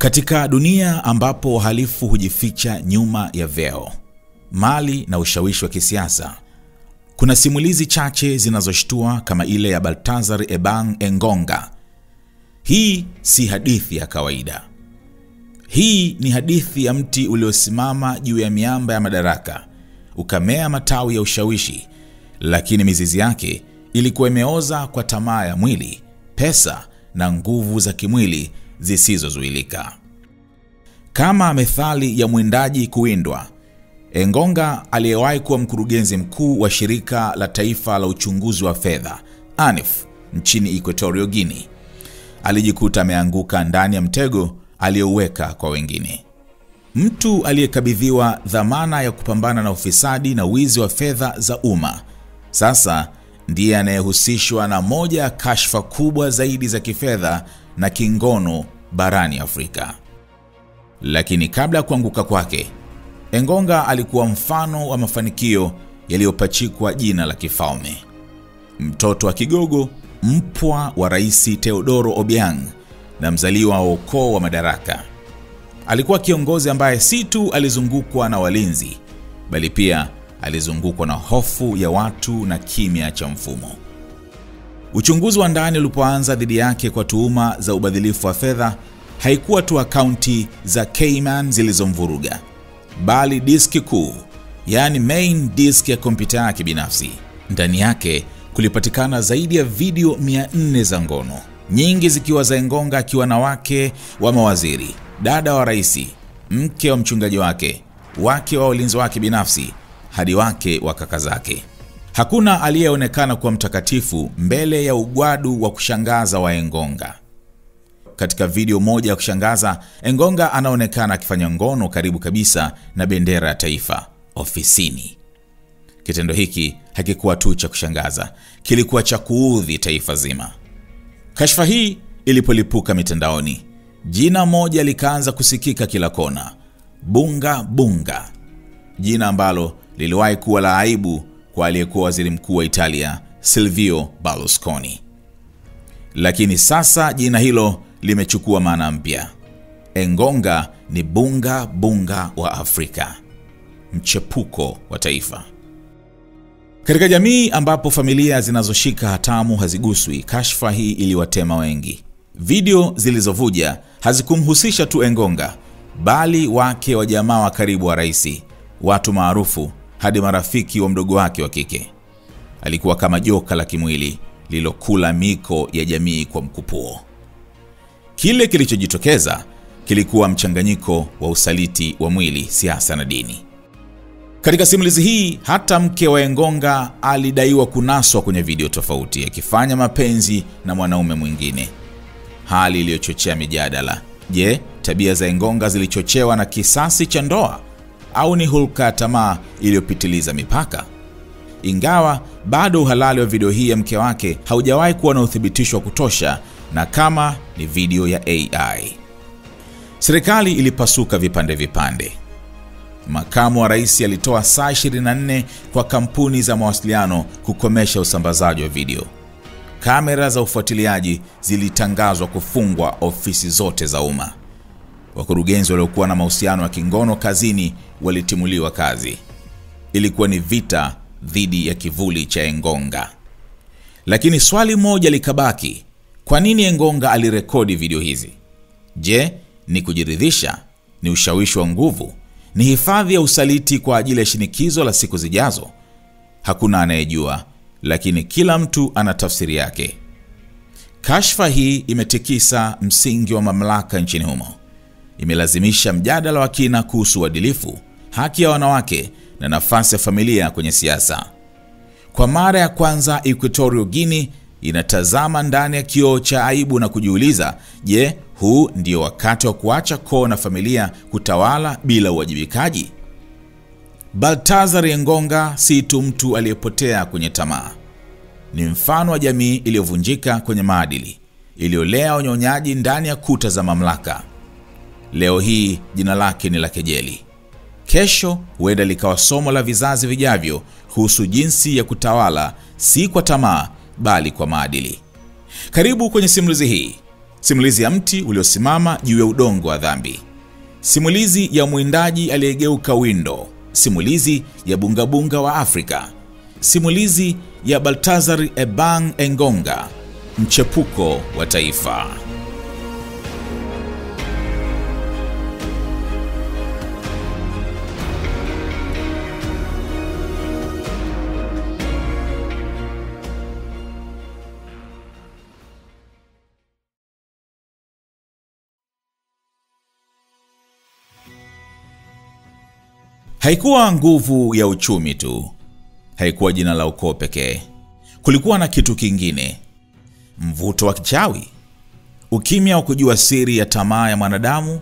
Katika dunia ambapo wahalifu hujificha nyuma ya vyeo, mali na ushawishi wa kisiasa, kuna simulizi chache zinazoshtua kama ile ya Baltazar Ebang Engonga. Hii si hadithi ya kawaida. Hii ni hadithi ya mti uliosimama juu ya miamba ya madaraka, ukamea matawi ya ushawishi, lakini mizizi yake ilikuwa imeoza kwa tamaa ya mwili, pesa na nguvu za kimwili zisizozuilika. Kama methali ya mwindaji kuwindwa, Engonga aliyewahi kuwa mkurugenzi mkuu wa shirika la taifa la uchunguzi wa fedha ANIF nchini Equatorial Guinea alijikuta ameanguka ndani ya mtego aliyouweka kwa wengine. Mtu aliyekabidhiwa dhamana ya kupambana na ufisadi na wizi wa fedha za umma sasa ndiye anayehusishwa na moja ya kashfa kubwa zaidi za kifedha na kingono barani Afrika. Lakini kabla ya kuanguka kwake, Engonga alikuwa mfano wa mafanikio yaliyopachikwa jina la kifalme. Mtoto wa kigogo, mpwa wa Rais Teodoro Obiang na mzaliwa wa ukoo wa madaraka. Alikuwa kiongozi ambaye si tu alizungukwa na walinzi, bali pia alizungukwa na hofu ya watu na kimya cha mfumo. Uchunguzi wa ndani ulipoanza dhidi yake kwa tuhuma za ubadhilifu wa fedha, haikuwa tu akaunti za Cayman zilizomvuruga, bali diski kuu, yani main disk ya kompyuta yake binafsi. Ndani yake kulipatikana zaidi ya video 400 za ngono, nyingi zikiwa za Engonga akiwa na wake wa mawaziri, dada wa rais, mke wa mchungaji wake, wake wa ulinzi wake binafsi, hadi wake wa kaka zake. Hakuna aliyeonekana kuwa mtakatifu mbele ya ugwadu wa kushangaza wa Engonga. Katika video moja ya kushangaza, Engonga anaonekana akifanya ngono karibu kabisa na bendera ya taifa ofisini. Kitendo hiki hakikuwa tu cha kushangaza, kilikuwa cha kuudhi taifa zima. Kashfa hii ilipolipuka mitandaoni, jina moja likaanza kusikika kila kona: Bunga Bunga, jina ambalo liliwahi kuwa la aibu kwa aliyekuwa waziri mkuu wa Italia Silvio Berlusconi. Lakini sasa jina hilo limechukua maana mpya. Engonga ni Bunga Bunga wa Afrika, mchepuko wa taifa. Katika jamii ambapo familia zinazoshika hatamu haziguswi, kashfa hii iliwatema wengi. Video zilizovuja hazikumhusisha tu Engonga, bali wake wa jamaa wa karibu wa rais, watu maarufu, hadi marafiki wa mdogo wake wa kike. Alikuwa kama joka la kimwili lilokula miko ya jamii kwa mkupuo. Kile kilichojitokeza kilikuwa mchanganyiko wa usaliti wa mwili, siasa na dini. Katika simulizi hii, hata mke wa Engonga alidaiwa kunaswa kwenye video tofauti akifanya mapenzi na mwanaume mwingine, hali iliyochochea mijadala. Je, tabia za Engonga zilichochewa na kisasi cha ndoa au ni hulka ya tamaa iliyopitiliza mipaka? Ingawa bado uhalali wa video hii ya mke wake haujawahi kuwa na uthibitisho wa kutosha, na kama ni video ya AI. Serikali ilipasuka vipande vipande. Makamu wa rais alitoa saa 24 kwa kampuni za mawasiliano kukomesha usambazaji wa video. Kamera za ufuatiliaji zilitangazwa kufungwa ofisi zote za umma. Wakurugenzi waliokuwa na mahusiano ya kingono kazini walitimuliwa kazi. Ilikuwa ni vita dhidi ya kivuli cha Engonga. Lakini swali moja likabaki: kwa nini Engonga alirekodi video hizi? Je, ni kujiridhisha? Ni ushawishi wa nguvu? Ni hifadhi ya usaliti kwa ajili ya shinikizo la siku zijazo? Hakuna anayejua, lakini kila mtu ana tafsiri yake. Kashfa hii imetikisa msingi wa mamlaka nchini humo. Imelazimisha mjadala wa kina kuhusu uadilifu, haki ya wanawake na nafasi ya familia kwenye siasa. Kwa mara ya kwanza, Equatorial Guinea inatazama ndani ya kioo cha aibu na kujiuliza, je, huu ndio wakati wa kuacha koo na familia kutawala bila uwajibikaji? Baltazar Engonga si tu mtu aliyepotea kwenye tamaa. Ni mfano wa jamii iliyovunjika kwenye maadili, iliyolea unyonyaji ndani ya kuta za mamlaka. Leo hii jina lake ni la kejeli. Kesho huenda likawa somo la vizazi vijavyo kuhusu jinsi ya kutawala si kwa tamaa bali kwa maadili. Karibu kwenye simulizi hii. simulizi ya mti uliosimama juu ya udongo wa dhambi, simulizi ya mwindaji aliyegeuka windo, simulizi ya bungabunga wa Afrika, simulizi ya Baltazar Ebang Engonga, mchepuko wa taifa. Haikuwa nguvu ya uchumi tu, haikuwa jina la ukoo pekee. Kulikuwa na kitu kingine, mvuto wa kichawi, ukimya wa kujua siri ya tamaa ya mwanadamu,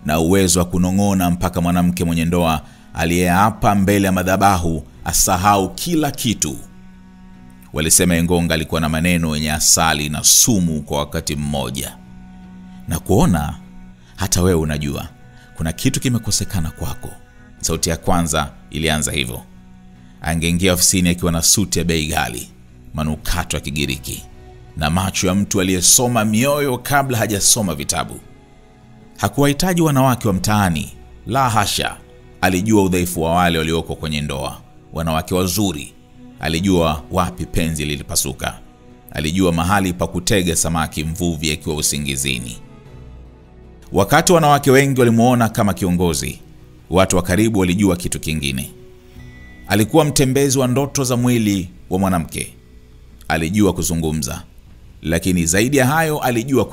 na uwezo wa kunong'ona mpaka mwanamke mwenye ndoa aliyeapa mbele ya madhabahu asahau kila kitu. Walisema Engonga alikuwa na maneno yenye asali na sumu kwa wakati mmoja. Na kuona hata wewe unajua kuna kitu kimekosekana kwako. Sauti ya kwanza ilianza hivyo. Angeingia ofisini akiwa na suti ya bei ghali, manukato ya Kigiriki, na macho ya mtu aliyesoma mioyo kabla hajasoma vitabu. Hakuwahitaji wanawake wa mtaani, la hasha. Alijua udhaifu wa wale walioko kwenye ndoa, wanawake wazuri. Alijua wapi penzi lilipasuka. Alijua mahali pa kutega samaki mvuvi akiwa usingizini. Wakati wanawake wengi walimuona kama kiongozi, watu wa karibu walijua kitu kingine. Alikuwa mtembezi wa ndoto za mwili wa mwanamke. Alijua kuzungumza, lakini zaidi ya hayo alijua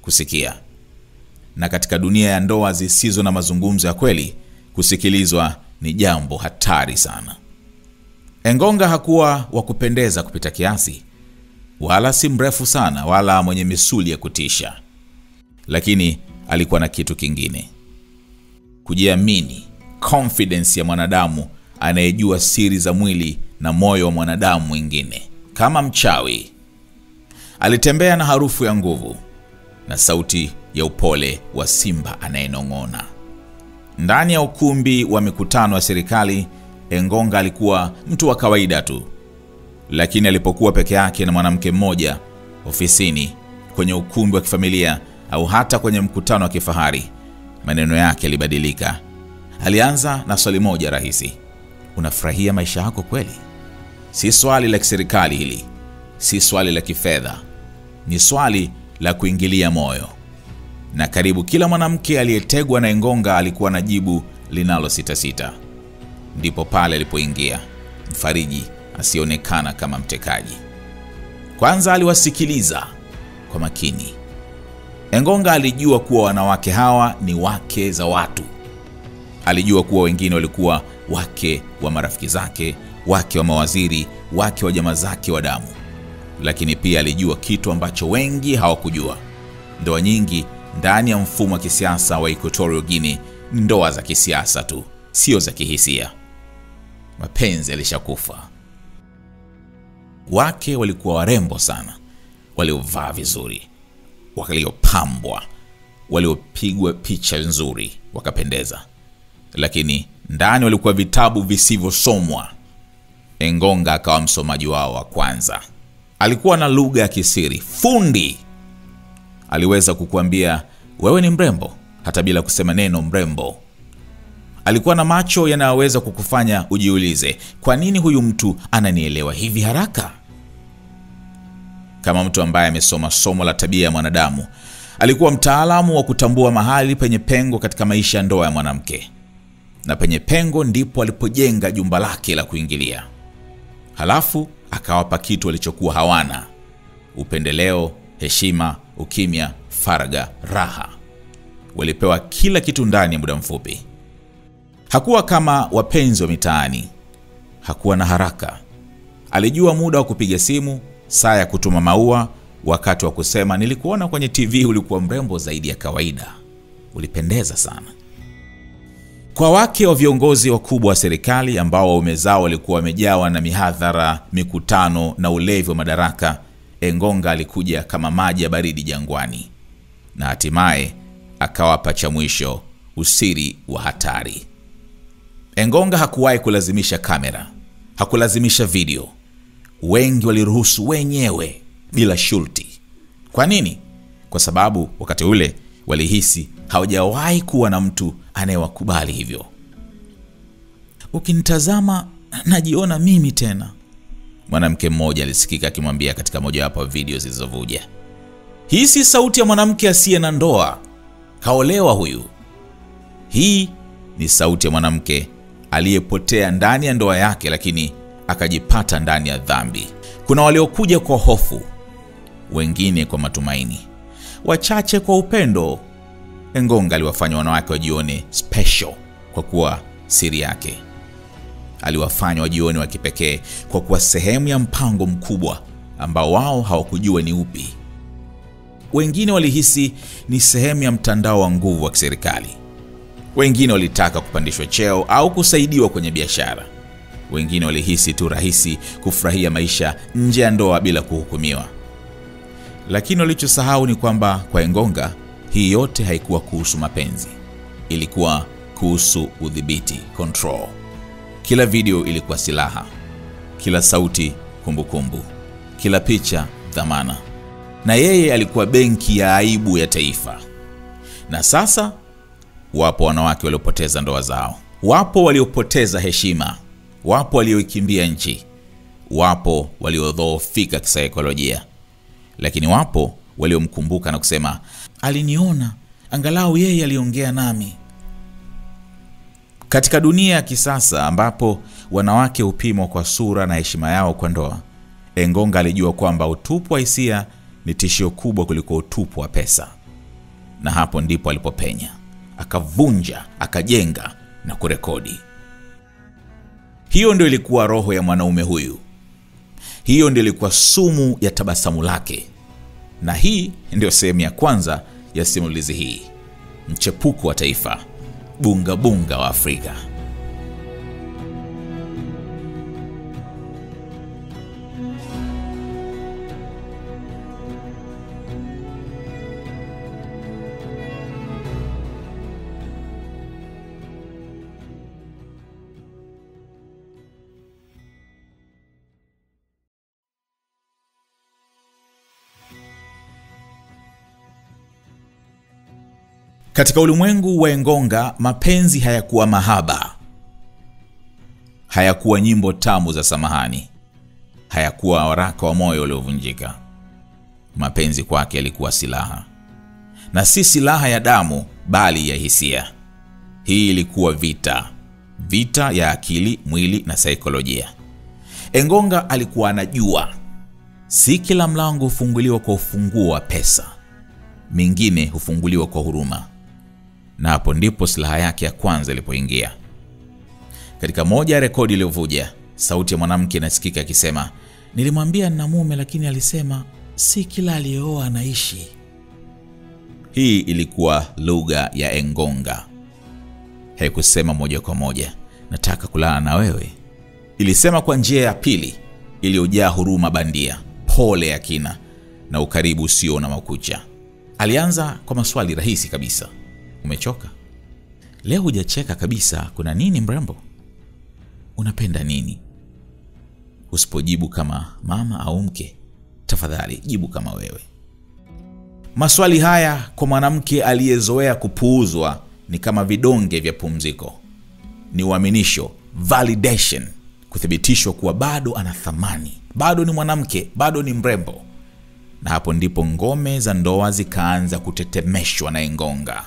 kusikia. Na katika dunia ya ndoa zisizo na mazungumzo ya kweli, kusikilizwa ni jambo hatari sana. Engonga hakuwa wa kupendeza kupita kiasi, wala si mrefu sana, wala mwenye misuli ya kutisha. Lakini alikuwa na kitu kingine. Kujiamini, confidence ya mwanadamu anayejua siri za mwili na moyo wa mwanadamu mwingine. Kama mchawi, alitembea na harufu ya nguvu na sauti ya upole wa simba anayenong'ona. Ndani ya ukumbi wa mikutano ya serikali, Engonga alikuwa mtu wa kawaida tu. Lakini alipokuwa peke yake na mwanamke mmoja, ofisini, kwenye ukumbi wa kifamilia, au hata kwenye mkutano wa kifahari, maneno yake yalibadilika. Alianza na swali moja rahisi. Unafurahia maisha yako kweli? Si swali la kiserikali hili, si swali la kifedha. Ni swali la kuingilia moyo. Na karibu kila mwanamke aliyetegwa na Engonga alikuwa na jibu linalo sita. Ndipo pale alipoingia, mfariji asionekana kama mtekaji. Kwanza aliwasikiliza kwa makini. Engonga alijua kuwa wanawake hawa ni wake za watu. Alijua kuwa wengine walikuwa wake wa marafiki zake, wake wa mawaziri, wake wa jamaa zake wa damu. Lakini pia alijua kitu ambacho wengi hawakujua. Ndoa nyingi ndani ya mfumo wa kisiasa wa Equatorial Guinea ni ndoa za kisiasa tu, sio za kihisia. Mapenzi yalishakufa. Wake walikuwa warembo sana, waliovaa vizuri, waliopambwa, waliopigwa picha nzuri, wakapendeza. Lakini ndani walikuwa vitabu visivyosomwa. Engonga akawa msomaji wao wa kwanza. Alikuwa na lugha ya kisiri, fundi. Aliweza kukuambia wewe ni mrembo hata bila kusema neno mrembo. Alikuwa na macho yanayoweza kukufanya ujiulize, kwa nini huyu mtu ananielewa hivi haraka? Kama mtu ambaye amesoma somo la tabia ya mwanadamu, alikuwa mtaalamu wa kutambua mahali penye pengo katika maisha ya ndoa ya mwanamke. Na penye pengo ndipo alipojenga jumba lake la kuingilia. Halafu akawapa kitu walichokuwa hawana: upendeleo, heshima, ukimya, faragha, raha. Walipewa kila kitu ndani ya muda mfupi. Hakuwa kama wapenzi wa mitaani. Hakuwa na haraka. Alijua muda wa kupiga simu, saa ya kutuma maua, wakati wa kusema nilikuona kwenye TV ulikuwa mrembo zaidi ya kawaida, ulipendeza sana. Kwa wake wa viongozi wakubwa wa serikali ambao waume zao walikuwa wamejawa na mihadhara, mikutano na ulevi wa madaraka, Engonga alikuja kama maji ya baridi jangwani. Na hatimaye akawapa cha mwisho, usiri wa hatari. Engonga hakuwahi kulazimisha kamera, hakulazimisha video. Wengi waliruhusu wenyewe bila shurti. Kwa nini? kwa sababu wakati ule walihisi hawajawahi kuwa na mtu anayewakubali hivyo. "Ukinitazama najiona mimi tena," mwanamke mmoja alisikika akimwambia katika mojawapo ya video zilizovuja. Hii si sauti ya mwanamke asiye na ndoa, kaolewa huyu. Hii ni sauti ya mwanamke aliyepotea ndani ya ndoa yake, lakini akajipata ndani ya dhambi. Kuna waliokuja kwa hofu, wengine kwa matumaini, wachache kwa upendo. Engonga aliwafanya wanawake wajione special kwa kuwa siri yake. Aliwafanya wajione wa kipekee kwa kuwa sehemu ya mpango mkubwa ambao wao hawakujua ni upi. Wengine walihisi ni sehemu ya mtandao wa nguvu wa kiserikali. Wengine walitaka kupandishwa cheo au kusaidiwa kwenye biashara. Wengine walihisi tu rahisi kufurahia maisha nje ya ndoa bila kuhukumiwa. Lakini walichosahau ni kwamba kwa Engonga hii yote haikuwa kuhusu mapenzi. Ilikuwa kuhusu udhibiti, control. Kila video ilikuwa silaha, kila sauti kumbukumbu, kila picha dhamana. Na yeye alikuwa benki ya aibu ya taifa. Na sasa wapo wanawake waliopoteza ndoa zao. Wapo waliopoteza heshima. Wapo waliokimbia nchi. Wapo waliodhoofika kisaikolojia. Lakini wapo waliomkumbuka na kusema, "Aliniona, angalau yeye aliongea nami." Katika dunia ya kisasa ambapo wanawake hupimwa kwa sura na heshima yao kwa ndoa, Engonga alijua kwamba utupu wa hisia ni tishio kubwa kuliko utupu wa pesa. Na hapo ndipo alipopenya, akavunja, akajenga na kurekodi. Hiyo ndio ilikuwa roho ya mwanaume huyu. Hiyo ndio ilikuwa sumu ya tabasamu lake. Na hii ndio sehemu ya kwanza ya simulizi hii. Mchepuko wa taifa, bunga bunga wa Afrika. Katika ulimwengu wa Engonga, mapenzi hayakuwa mahaba. Hayakuwa nyimbo tamu za samahani. Hayakuwa waraka wa moyo uliovunjika. Mapenzi kwake yalikuwa silaha. Na si silaha ya damu, bali ya hisia. Hii ilikuwa vita. Vita ya akili, mwili na saikolojia. Engonga alikuwa anajua, si kila mlango hufunguliwa kwa ufunguo wa pesa. Mingine hufunguliwa kwa huruma. Na hapo ndipo silaha yake ya kwanza ilipoingia. Katika moja ya rekodi iliyovuja, sauti ya mwanamke inasikika akisema, "Nilimwambia nina mume lakini alisema si kila aliyeoa anaishi." Hii ilikuwa lugha ya Engonga. Haikusema moja kwa moja, "Nataka kulala na wewe." Ilisema kwa njia ya pili, iliyojaa huruma bandia, pole ya kina na ukaribu usio na makucha. Alianza kwa maswali rahisi kabisa. "Umechoka? Leo hujacheka kabisa, kuna nini mrembo? Unapenda nini?" Usipojibu kama mama au mke, tafadhali jibu kama wewe. Maswali haya kwa mwanamke aliyezoea kupuuzwa ni kama vidonge vya pumziko. Ni uaminisho, validation, kuthibitishwa kuwa bado ana thamani, bado ni mwanamke, bado ni mrembo. Na hapo ndipo ngome za ndoa zikaanza kutetemeshwa na Engonga.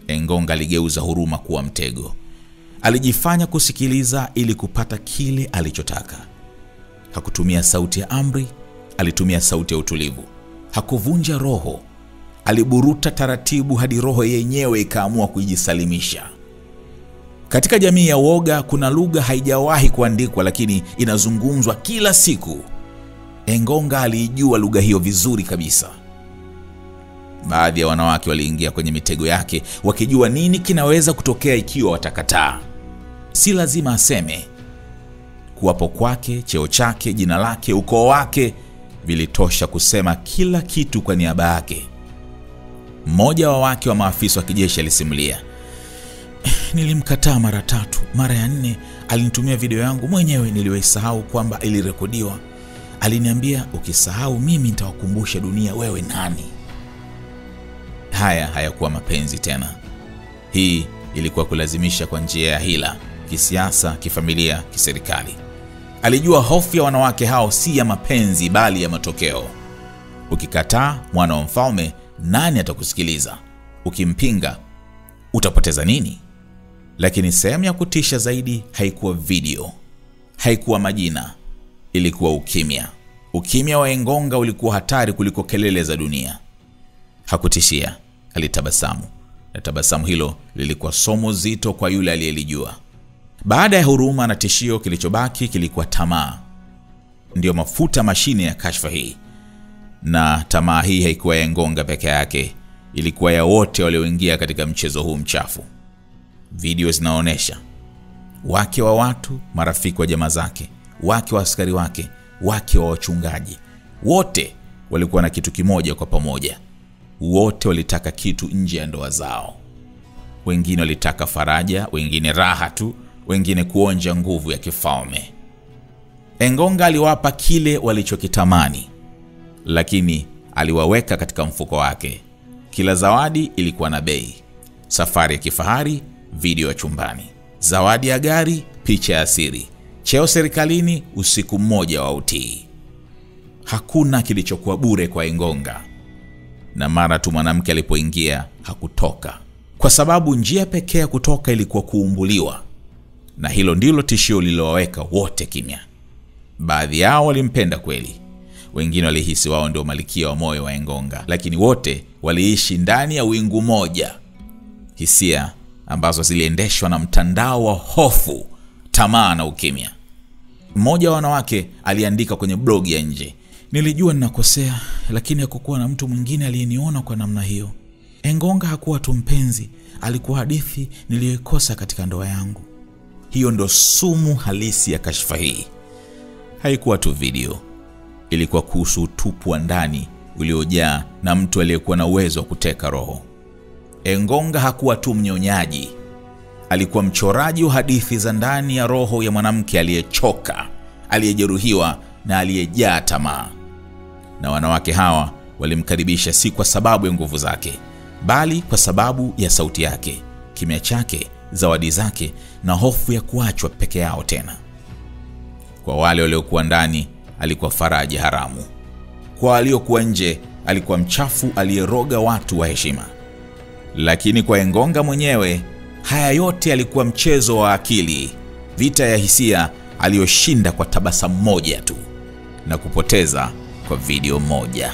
Engonga aligeuza huruma kuwa mtego. Alijifanya kusikiliza ili kupata kile alichotaka. Hakutumia sauti ya amri, alitumia sauti ya utulivu. Hakuvunja roho, aliburuta taratibu hadi roho yenyewe ikaamua kujisalimisha. Katika jamii ya woga kuna lugha haijawahi kuandikwa lakini inazungumzwa kila siku. Engonga alijua lugha hiyo vizuri kabisa. Baadhi ya wanawake waliingia kwenye mitego yake wakijua nini kinaweza kutokea ikiwa watakataa. Si lazima aseme. Kuwapo kwake, cheo chake, jina lake, ukoo wake vilitosha kusema kila kitu kwa niaba yake. Mmoja wa wake wa maafisa wa kijeshi alisimulia, "Nilimkataa mara 3, mara ya 4 alinitumia video yangu mwenyewe niliyoisahau kwamba ilirekodiwa. Aliniambia, ukisahau mimi nitawakumbusha dunia wewe nani." Haya hayakuwa mapenzi tena. Hii ilikuwa kulazimisha kwa njia ya hila, kisiasa, kifamilia, kiserikali. Alijua hofu ya wanawake hao si ya mapenzi bali ya matokeo. Ukikataa mwana wa mfalme, nani atakusikiliza? Ukimpinga, utapoteza nini? Lakini sehemu ya kutisha zaidi haikuwa video, haikuwa majina, ilikuwa ukimya. Ukimya wa Engonga ulikuwa hatari kuliko kelele za dunia. Hakutishia, alitabasamu. Na tabasamu hilo lilikuwa somo zito kwa yule aliyelijua. Baada ya huruma na tishio, kilichobaki kilikuwa tamaa. Ndio mafuta mashine ya kashfa hii. Na tamaa hii haikuwa ya Engonga peke yake, ilikuwa ya wote walioingia katika mchezo huu mchafu. Video zinaonesha wake wa watu, marafiki wa jamaa zake, wake wa askari wake, wake wa wachungaji, wote walikuwa na kitu kimoja kwa pamoja. Wote walitaka kitu nje ya ndoa zao. Wengine walitaka faraja, wengine raha tu, wengine kuonja nguvu ya kifalme. Engonga aliwapa kile walichokitamani, lakini aliwaweka katika mfuko wake. Kila zawadi ilikuwa na bei. Safari ya kifahari, video ya chumbani. Zawadi ya gari, picha ya siri. Cheo serikalini, usiku mmoja wa utii. Hakuna kilichokuwa bure kwa Engonga. Na mara tu mwanamke alipoingia, hakutoka. Kwa sababu njia pekee ya kutoka ilikuwa kuumbuliwa. Na hilo ndilo tishio lililowaweka wote kimya. Baadhi yao walimpenda kweli. Wengine walihisi wao ndio malkia wa moyo wa Engonga. Lakini wote waliishi ndani ya wingu moja. Hisia ambazo ziliendeshwa na mtandao wa hofu, tamaa na ukimya. Mmoja wa wanawake aliandika kwenye blog ya nje, "Nilijua ninakosea, lakini hakukuwa na mtu mwingine aliyeniona kwa namna hiyo. Engonga hakuwa tu mpenzi, alikuwa hadithi niliyoikosa katika ndoa yangu." Hiyo ndo sumu halisi ya kashfa hii. Haikuwa tu video. Ilikuwa kuhusu utupu wa ndani uliojaa na mtu aliyekuwa na uwezo wa kuteka roho. Engonga hakuwa tu mnyonyaji. Alikuwa mchoraji wa hadithi za ndani ya roho ya mwanamke aliyechoka, aliyejeruhiwa na aliyejaa tamaa. Na wanawake hawa walimkaribisha si kwa sababu ya nguvu zake, bali kwa sababu ya sauti yake, kimya chake, zawadi zake na hofu ya kuachwa peke yao tena. Kwa wale waliokuwa ndani, alikuwa faraja haramu. Kwa waliokuwa nje, alikuwa mchafu aliyeroga watu wa heshima. Lakini kwa Engonga mwenyewe, haya yote yalikuwa mchezo wa akili, vita ya hisia aliyoshinda kwa tabasamu moja tu na kupoteza kwa video moja.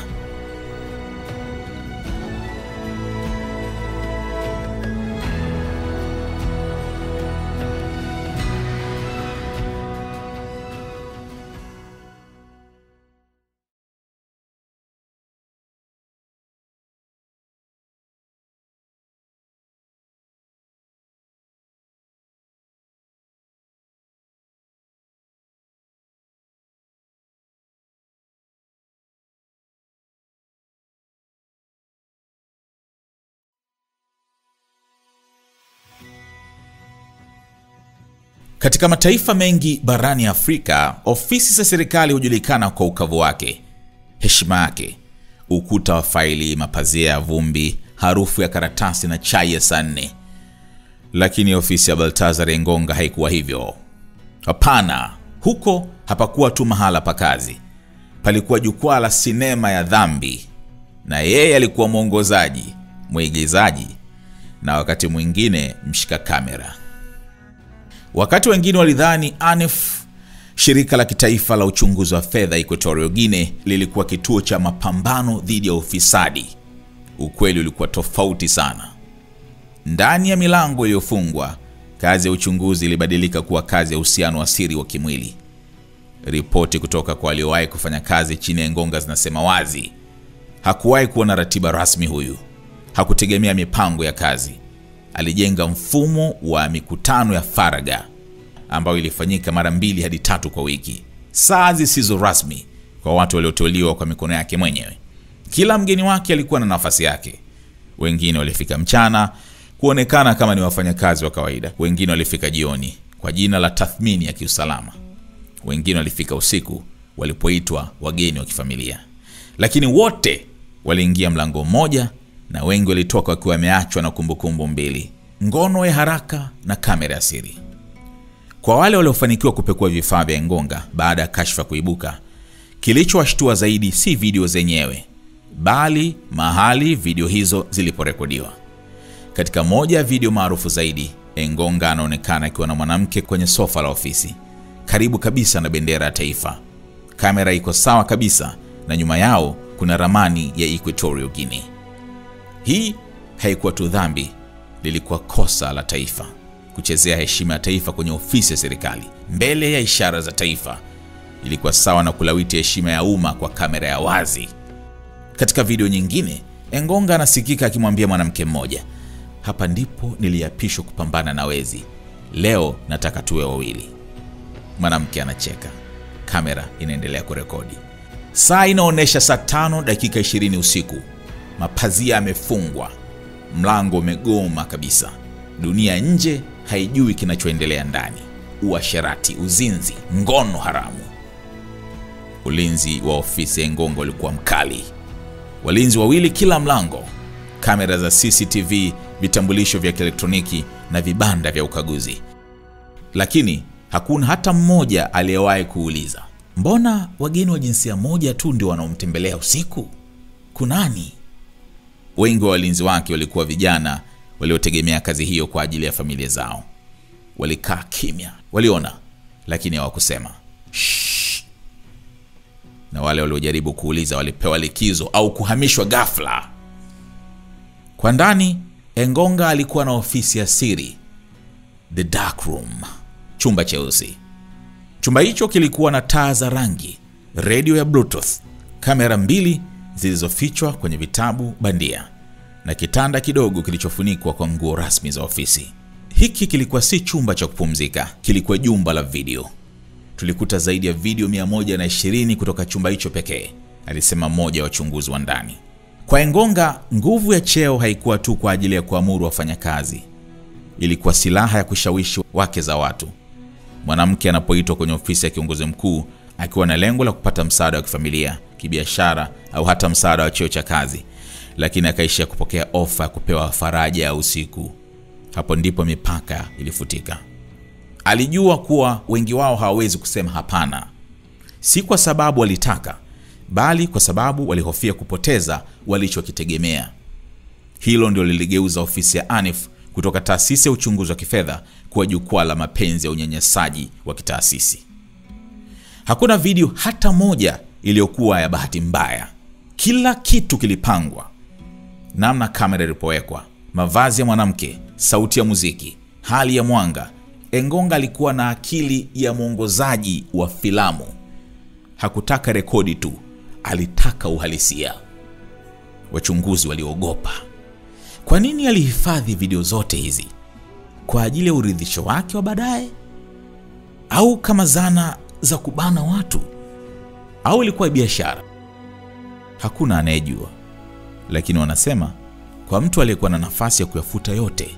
Katika mataifa mengi barani Afrika, ofisi za serikali hujulikana kwa ukavu wake, heshima yake, ukuta wa faili, mapazia ya vumbi, harufu ya karatasi na chai ya saa 4. Lakini ofisi ya Baltazar Engonga haikuwa hivyo. Hapana, huko hapakuwa tu mahala pa kazi. Palikuwa jukwaa la sinema ya dhambi. Na yeye alikuwa mwongozaji, mwigizaji na wakati mwingine mshika kamera. Wakati wengine walidhani ANIF, shirika la kitaifa la uchunguzi wa fedha Equatorial Guinea, lilikuwa kituo cha mapambano dhidi ya ufisadi, ukweli ulikuwa tofauti sana. Ndani ya milango iliyofungwa, kazi ya uchunguzi ilibadilika kuwa kazi ya uhusiano wa siri wa kimwili. Ripoti kutoka kwa waliowahi kufanya kazi chini ya Engonga zinasema wazi, hakuwahi kuwa na ratiba rasmi huyu. Hakutegemea mipango ya kazi. Alijenga mfumo wa mikutano ya faraga ambayo ilifanyika mara 2 hadi 3 kwa wiki. Saa zisizo rasmi kwa watu walioteuliwa kwa mikono yake mwenyewe. Kila mgeni wake alikuwa na nafasi yake. Wengine walifika mchana kuonekana kama ni wafanyakazi wa kawaida. Wengine walifika jioni kwa jina la tathmini ya kiusalama. Wengine walifika usiku walipoitwa wageni wa kifamilia. Lakini wote waliingia mlango mmoja, na wengi walitoka wakiwa wameachwa na kumbukumbu mbili: ngono ya haraka na kamera ya siri. Kwa wale waliofanikiwa kupekua vifaa vya Engonga baada ya kashfa kuibuka, kilichowashtua zaidi si video zenyewe, bali mahali video hizo ziliporekodiwa. Katika moja ya video maarufu zaidi, Engonga anaonekana akiwa na mwanamke kwenye sofa la ofisi, karibu kabisa na bendera ya taifa. Kamera iko sawa kabisa na nyuma yao kuna ramani ya Equatorial Guinea. Hii haikuwa tu dhambi, lilikuwa kosa la taifa. Kuchezea heshima ya taifa kwenye ofisi ya serikali mbele ya ishara za taifa ilikuwa sawa na kulawiti heshima ya umma kwa kamera ya wazi. Katika video nyingine, Engonga anasikika akimwambia mwanamke mmoja, "Hapa ndipo niliapishwa kupambana na wezi. Leo nataka tuwe wawili." Mwanamke anacheka. Kamera inaendelea kurekodi. Saa inaonyesha saa 5 dakika 20 usiku. Mapazia yamefungwa. Mlango umegoma kabisa. Dunia nje haijui kinachoendelea ndani. Uasherati, uzinzi, ngono haramu. Ulinzi wa ofisi ya Engonga ulikuwa mkali. Walinzi wawili kila mlango, kamera za CCTV, vitambulisho vya kielektroniki na vibanda vya ukaguzi. Lakini hakuna hata mmoja aliyewahi kuuliza, mbona wageni wa jinsia moja tu ndio wanaomtembelea usiku? Kunani? Wengi wa walinzi wake walikuwa vijana waliotegemea kazi hiyo kwa ajili ya familia zao. Walikaa kimya, waliona, lakini hawakusema. Shh. Na wale waliojaribu kuuliza walipewa likizo au kuhamishwa ghafla. Kwa ndani, Engonga alikuwa na ofisi ya siri, the dark room, chumba cheusi. Chumba hicho kilikuwa na taa za rangi, radio ya Bluetooth, kamera 2 zilizofichwa kwenye vitabu bandia, na kitanda kidogo kilichofunikwa kwa nguo rasmi za ofisi. Hiki kilikuwa si chumba cha kupumzika, kilikuwa jumba la video. Tulikuta zaidi ya video 120 kutoka chumba hicho pekee, alisema mmoja wa wachunguzi wa ndani. Kwa Engonga, nguvu ya cheo haikuwa tu kwa ajili ya kuamuru wafanyakazi. Ilikuwa silaha ya kushawishi wake za watu. Mwanamke anapoitwa kwenye ofisi ya kiongozi mkuu akiwa na lengo la kupata msaada wa kifamilia, kibiashara au hata msaada wa cheo cha kazi, lakini akaishia kupokea ofa ya kupewa faraja ya usiku, hapo ndipo mipaka ilifutika. Alijua kuwa wengi wao hawawezi kusema hapana, si kwa sababu walitaka, bali kwa sababu walihofia kupoteza walichokitegemea. Hilo ndio liligeuza ofisi ya ANIF kutoka taasisi ya uchunguzi wa kifedha kuwa jukwaa la mapenzi ya unyanyasaji wa kitaasisi. Hakuna video hata moja iliyokuwa ya bahati mbaya. Kila kitu kilipangwa. Namna kamera ilipowekwa, mavazi ya mwanamke, sauti ya muziki, hali ya mwanga. Engonga alikuwa na akili ya mwongozaji wa filamu. Hakutaka rekodi tu, alitaka uhalisia. Wachunguzi waliogopa. Kwa nini alihifadhi video zote hizi? Kwa ajili ya uridhisho wake wa baadaye? Au kama zana za kubana watu? Au ilikuwa biashara? Hakuna anayejua. Lakini wanasema kwa mtu aliyekuwa na nafasi ya kuyafuta yote,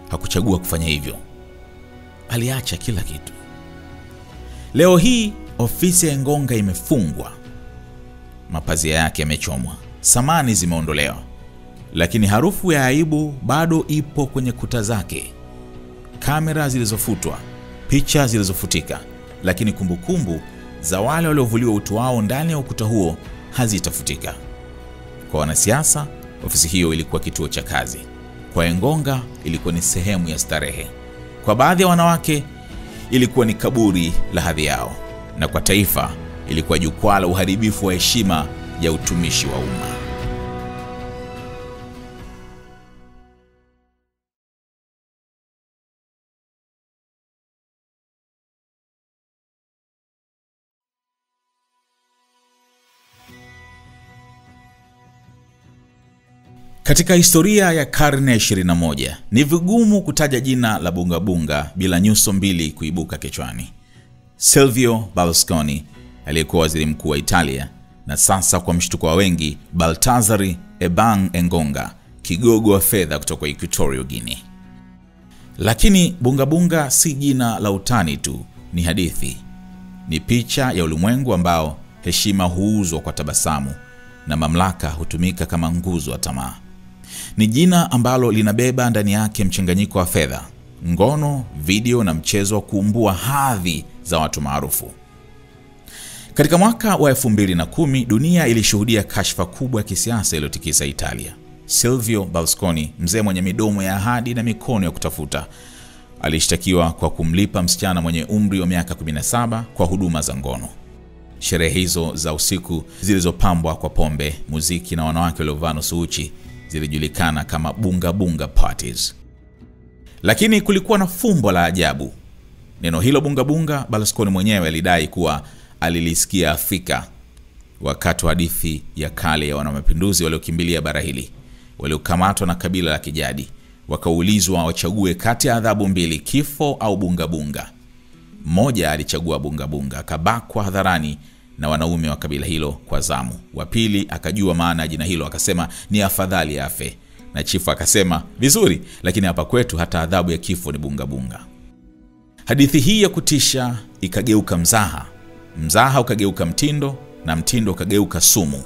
hakuchagua kufanya hivyo. Aliacha kila kitu. Leo hii ofisi ya Engonga imefungwa. Mapazia yake yamechomwa, samani zimeondolewa, lakini harufu ya aibu bado ipo kwenye kuta zake. Kamera zilizofutwa, picha zilizofutika, lakini kumbukumbu za wale waliovuliwa utu wao ndani ya ukuta huo hazitafutika. Kwa wanasiasa, ofisi hiyo ilikuwa kituo cha kazi. Kwa Engonga, ilikuwa ni sehemu ya starehe. Kwa baadhi ya wanawake, ilikuwa ni kaburi la hadhi yao. Na kwa taifa, ilikuwa jukwaa la uharibifu wa heshima ya utumishi wa umma. Katika historia ya karne 21, ni vigumu kutaja jina la Bunga bila nyuso mbili kuibuka kichwani. Silvio Berlusconi, aliyekuwa waziri mkuu wa Italia, na sasa kwa mshtuko wa wengi, Baltazar Ebang Engonga, kigogo wa fedha kutoka Equatorial Guinea. Lakini Bunga si jina la utani tu, ni hadithi. Ni picha ya ulimwengu ambao heshima huuzwa kwa tabasamu na mamlaka hutumika kama nguzo ya tamaa. Ni jina ambalo linabeba ndani yake mchanganyiko wa fedha, ngono, video na mchezo wa kuumbua hadhi za watu maarufu. Katika mwaka wa 2010 dunia ilishuhudia kashfa kubwa ya kisiasa iliyotikisa Italia. Silvio Berlusconi, mzee mwenye midomo ya ahadi na mikono ya kutafuta, alishtakiwa kwa kumlipa msichana mwenye umri wa miaka 17 kwa huduma za ngono. Sherehe hizo za usiku zilizopambwa kwa pombe, muziki na wanawake waliovaa nusu uchi zilijulikana kama bunga bunga parties. Lakini kulikuwa na fumbo la ajabu. Neno hilo bunga bunga, Berlusconi mwenyewe alidai kuwa alilisikia Afrika wakati wa hadithi ya kale ya wanamapinduzi waliokimbilia bara hili, waliokamatwa na kabila la kijadi, wakaulizwa wachague kati ya adhabu mbili, kifo au bunga bunga. Mmoja alichagua bunga bunga, akabakwa hadharani na wanaume wa kabila hilo kwa zamu. Wa pili akajua maana ya jina hilo, akasema ni afadhali afe. Na chifu akasema, vizuri, lakini hapa kwetu hata adhabu ya kifo ni bunga bunga. Hadithi hii ya kutisha ikageuka mzaha. Mzaha ukageuka mtindo, na mtindo ukageuka sumu.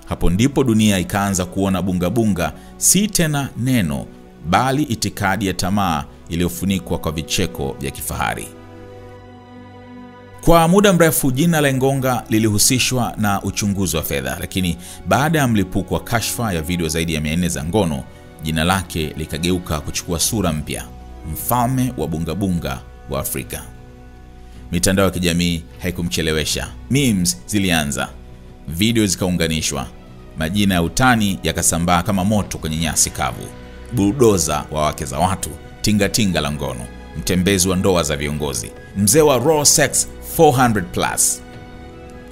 Hapo ndipo dunia ikaanza kuona bunga bunga si tena neno, bali itikadi ya tamaa iliyofunikwa kwa vicheko vya kifahari. Kwa muda mrefu jina la Engonga lilihusishwa na uchunguzi wa fedha, lakini baada ya mlipuko wa kashfa ya video zaidi ya 400 za ngono, jina lake likageuka kuchukua sura mpya, mfalme wa bunga bunga wa Afrika. Mitandao ya kijamii haikumchelewesha. Memes zilianza, video zikaunganishwa, majina ya utani yakasambaa kama moto kwenye nyasi kavu. Bulldozer wa wake za watu, tingatinga la ngono, mtembezi wa ndoa za viongozi, mzee wa raw sex 400+.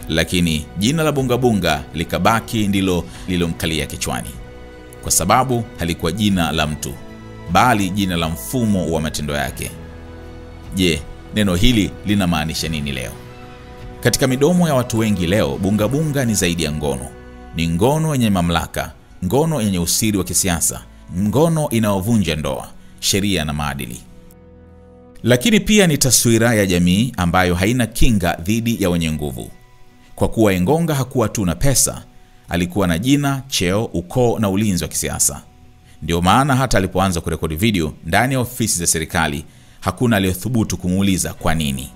Lakini jina la bunga bunga likabaki ndilo lilomkalia kichwani, kwa sababu halikuwa jina la mtu, bali jina la mfumo wa matendo yake. Je, neno hili linamaanisha nini leo? Katika midomo ya watu wengi leo, bunga bunga ni zaidi ya ngono. Ni ngono yenye mamlaka, ngono yenye usiri wa kisiasa, ngono inayovunja ndoa, sheria na maadili. Lakini pia ni taswira ya jamii ambayo haina kinga dhidi ya wenye nguvu. Kwa kuwa Engonga hakuwa tu na pesa, alikuwa na jina, cheo, ukoo na ulinzi wa kisiasa. Ndio maana hata alipoanza kurekodi video ndani ya ofisi za serikali, hakuna aliyethubutu kumuuliza kwa nini.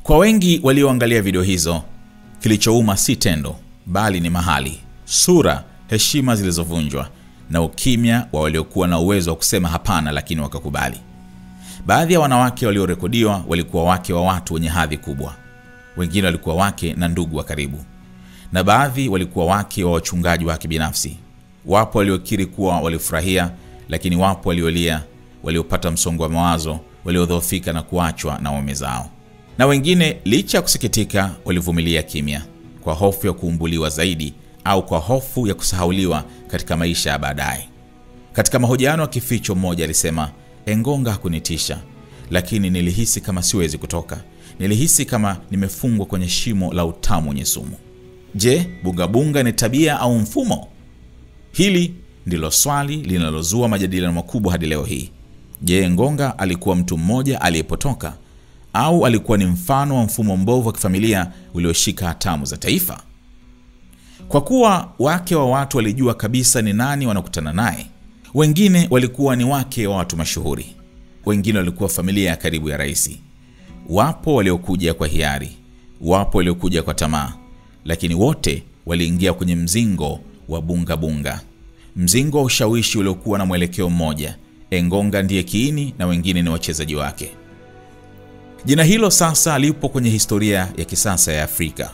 Kwa wengi walioangalia video hizo, kilichouma si tendo, bali ni mahali, sura, heshima zilizovunjwa na ukimya wa waliokuwa na uwezo wa kusema hapana lakini wakakubali. Baadhi ya wanawake waliorekodiwa walikuwa wake wa watu wenye hadhi kubwa. Wengine walikuwa wake na ndugu wa karibu. Na baadhi walikuwa wake wa wachungaji wa kibinafsi. Wapo waliokiri kuwa walifurahia, lakini wapo waliolia, waliopata msongo wa mawazo, waliodhoofika na kuachwa na waume zao. Na wengine licha ya kusikitika walivumilia kimya, kwa hofu ya kuumbuliwa zaidi au kwa hofu ya kusahauliwa katika maisha ya baadaye. Katika mahojiano ya kificho, mmoja alisema, Engonga hakunitisha, lakini nilihisi kama siwezi kutoka. Nilihisi kama nimefungwa kwenye shimo la utamu wenye sumu. Je, bunga bunga ni tabia au mfumo? Hili ndilo swali linalozua majadiliano makubwa hadi leo hii. Je, Engonga alikuwa mtu mmoja aliyepotoka, au alikuwa ni mfano wa mfumo mbovu wa kifamilia ulioshika hatamu za taifa? Kwa kuwa wake wa watu walijua kabisa ni nani wanakutana naye. Wengine walikuwa ni wake wa watu mashuhuri, wengine walikuwa familia ya karibu ya rais. Wapo waliokuja kwa hiari, wapo waliokuja kwa tamaa, lakini wote waliingia kwenye mzingo wa bunga bunga. Mzingo wa ushawishi uliokuwa na mwelekeo mmoja. Engonga ndiye kiini na wengine ni wachezaji wake. Jina hilo sasa lipo kwenye historia ya kisasa ya Afrika.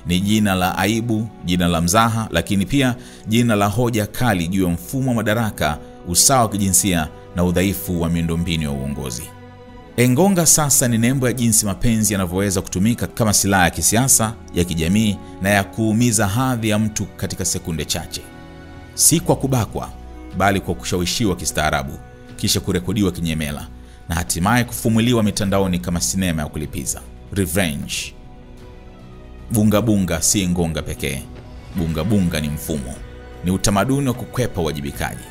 Ni jina la aibu, jina la mzaha, lakini pia jina la hoja kali juu ya mfumo wa madaraka, usawa wa kijinsia na udhaifu wa miundombinu ya uongozi. Engonga sasa ni nembo ya jinsi mapenzi yanavyoweza kutumika kama silaha ya kisiasa, ya kijamii na ya kuumiza hadhi ya mtu katika sekunde chache. Si kwa kubakwa, bali kwa kushawishiwa kistaarabu, kisha kurekodiwa kinyemela na hatimaye kufumuliwa mitandaoni kama sinema ya kulipiza. Revenge. Bunga bunga si Engonga pekee. Bunga bunga ni mfumo. Ni utamaduni wa kukwepa uwajibikaji.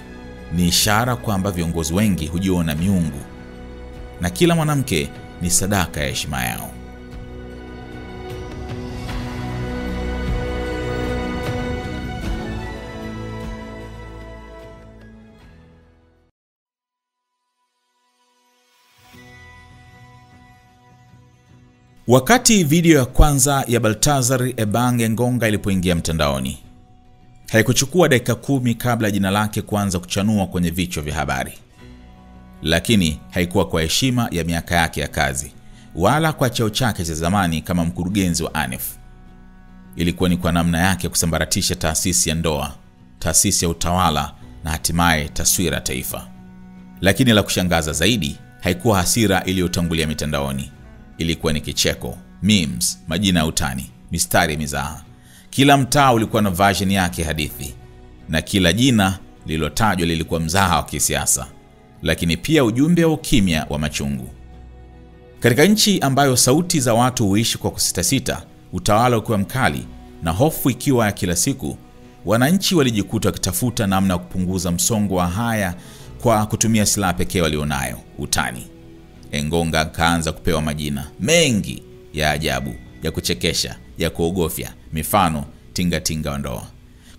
Ni ishara kwamba viongozi wengi hujiona miungu, na kila mwanamke ni sadaka ya heshima yao. Wakati video ya kwanza ya Baltazar Ebang Engonga ilipoingia mtandaoni, haikuchukua dakika 10 kabla jina lake kuanza kuchanua kwenye vichwa vya habari. Lakini haikuwa kwa heshima ya miaka yake ya kazi, wala kwa cheo chake cha zamani kama mkurugenzi wa ANEF. Ilikuwa ni kwa namna yake kusambaratisha taasisi ya ndoa, taasisi ya utawala na hatimaye taswira ya taifa. Lakini la kushangaza zaidi, haikuwa hasira iliyotangulia mitandaoni. Ilikuwa ni kicheko, memes, majina ya utani, mistari ya mizaha. Kila mtaa ulikuwa na version yake hadithi, na kila jina lililotajwa lilikuwa mzaha wa kisiasa, lakini pia ujumbe wa ukimya wa machungu. Katika nchi ambayo sauti za watu huishi kwa kusitasita, utawala ukiwa mkali na hofu ikiwa ya kila siku, wananchi walijikuta wakitafuta namna ya kupunguza msongo wa haya kwa kutumia silaha pekee walionayo, utani. Engonga kaanza kupewa majina mengi ya ajabu, ya kuchekesha, ya kuogofya, mifano tinga wa ndoa,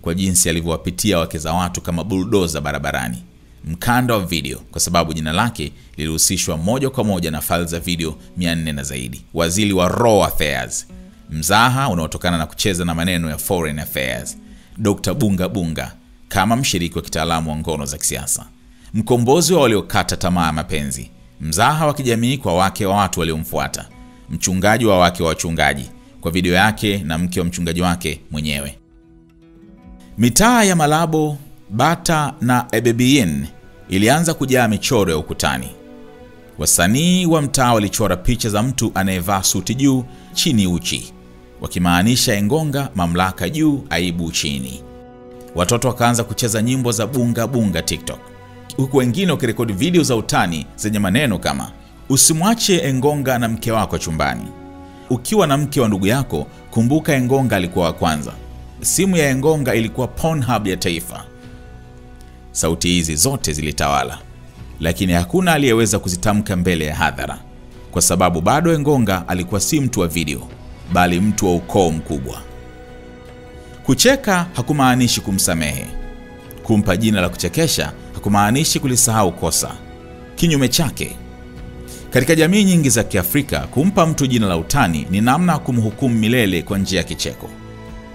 kwa jinsi alivyowapitia wake za watu kama bulldozer barabarani. Mkanda wa video kwa sababu jina lake lilihusishwa moja kwa moja na faili za video 400 na zaidi. Waziri wa Raw Affairs, mzaha unaotokana na kucheza na maneno ya Foreign Affairs. Dr. Bunga kama mshiriki wa kitaalamu wa ngono za kisiasa. Mkombozi wa waliokata tamaa ya mapenzi, mzaha wa kijamii kwa wake wa watu waliomfuata. Mchungaji wa wake wa wachungaji kwa video yake na mke wa mchungaji wake mwenyewe. Mitaa ya Malabo, Bata na Ebebien ilianza kujaa michoro ya ukutani. Wasanii wa mtaa walichora picha za mtu anayevaa suti juu, chini uchi, wakimaanisha Engonga mamlaka juu, aibu chini. Watoto wakaanza kucheza nyimbo za bunga TikTok, huku wengine wakirekodi video za utani zenye maneno kama usimwache Engonga na mke wako chumbani. Ukiwa na mke wa ndugu yako, kumbuka Engonga alikuwa wa kwanza. Simu ya Engonga ilikuwa Pornhub ya taifa. Sauti hizi zote zilitawala, lakini hakuna aliyeweza kuzitamka mbele ya hadhara, kwa sababu bado Engonga alikuwa si mtu wa video, bali mtu wa ukoo mkubwa. Kucheka hakumaanishi kumsamehe. Kumpa jina la kuchekesha hakumaanishi kulisahau kosa. Kinyume chake, katika jamii nyingi za Kiafrika, kumpa mtu jina la utani ni namna ya kumhukumu milele kwa njia ya kicheko.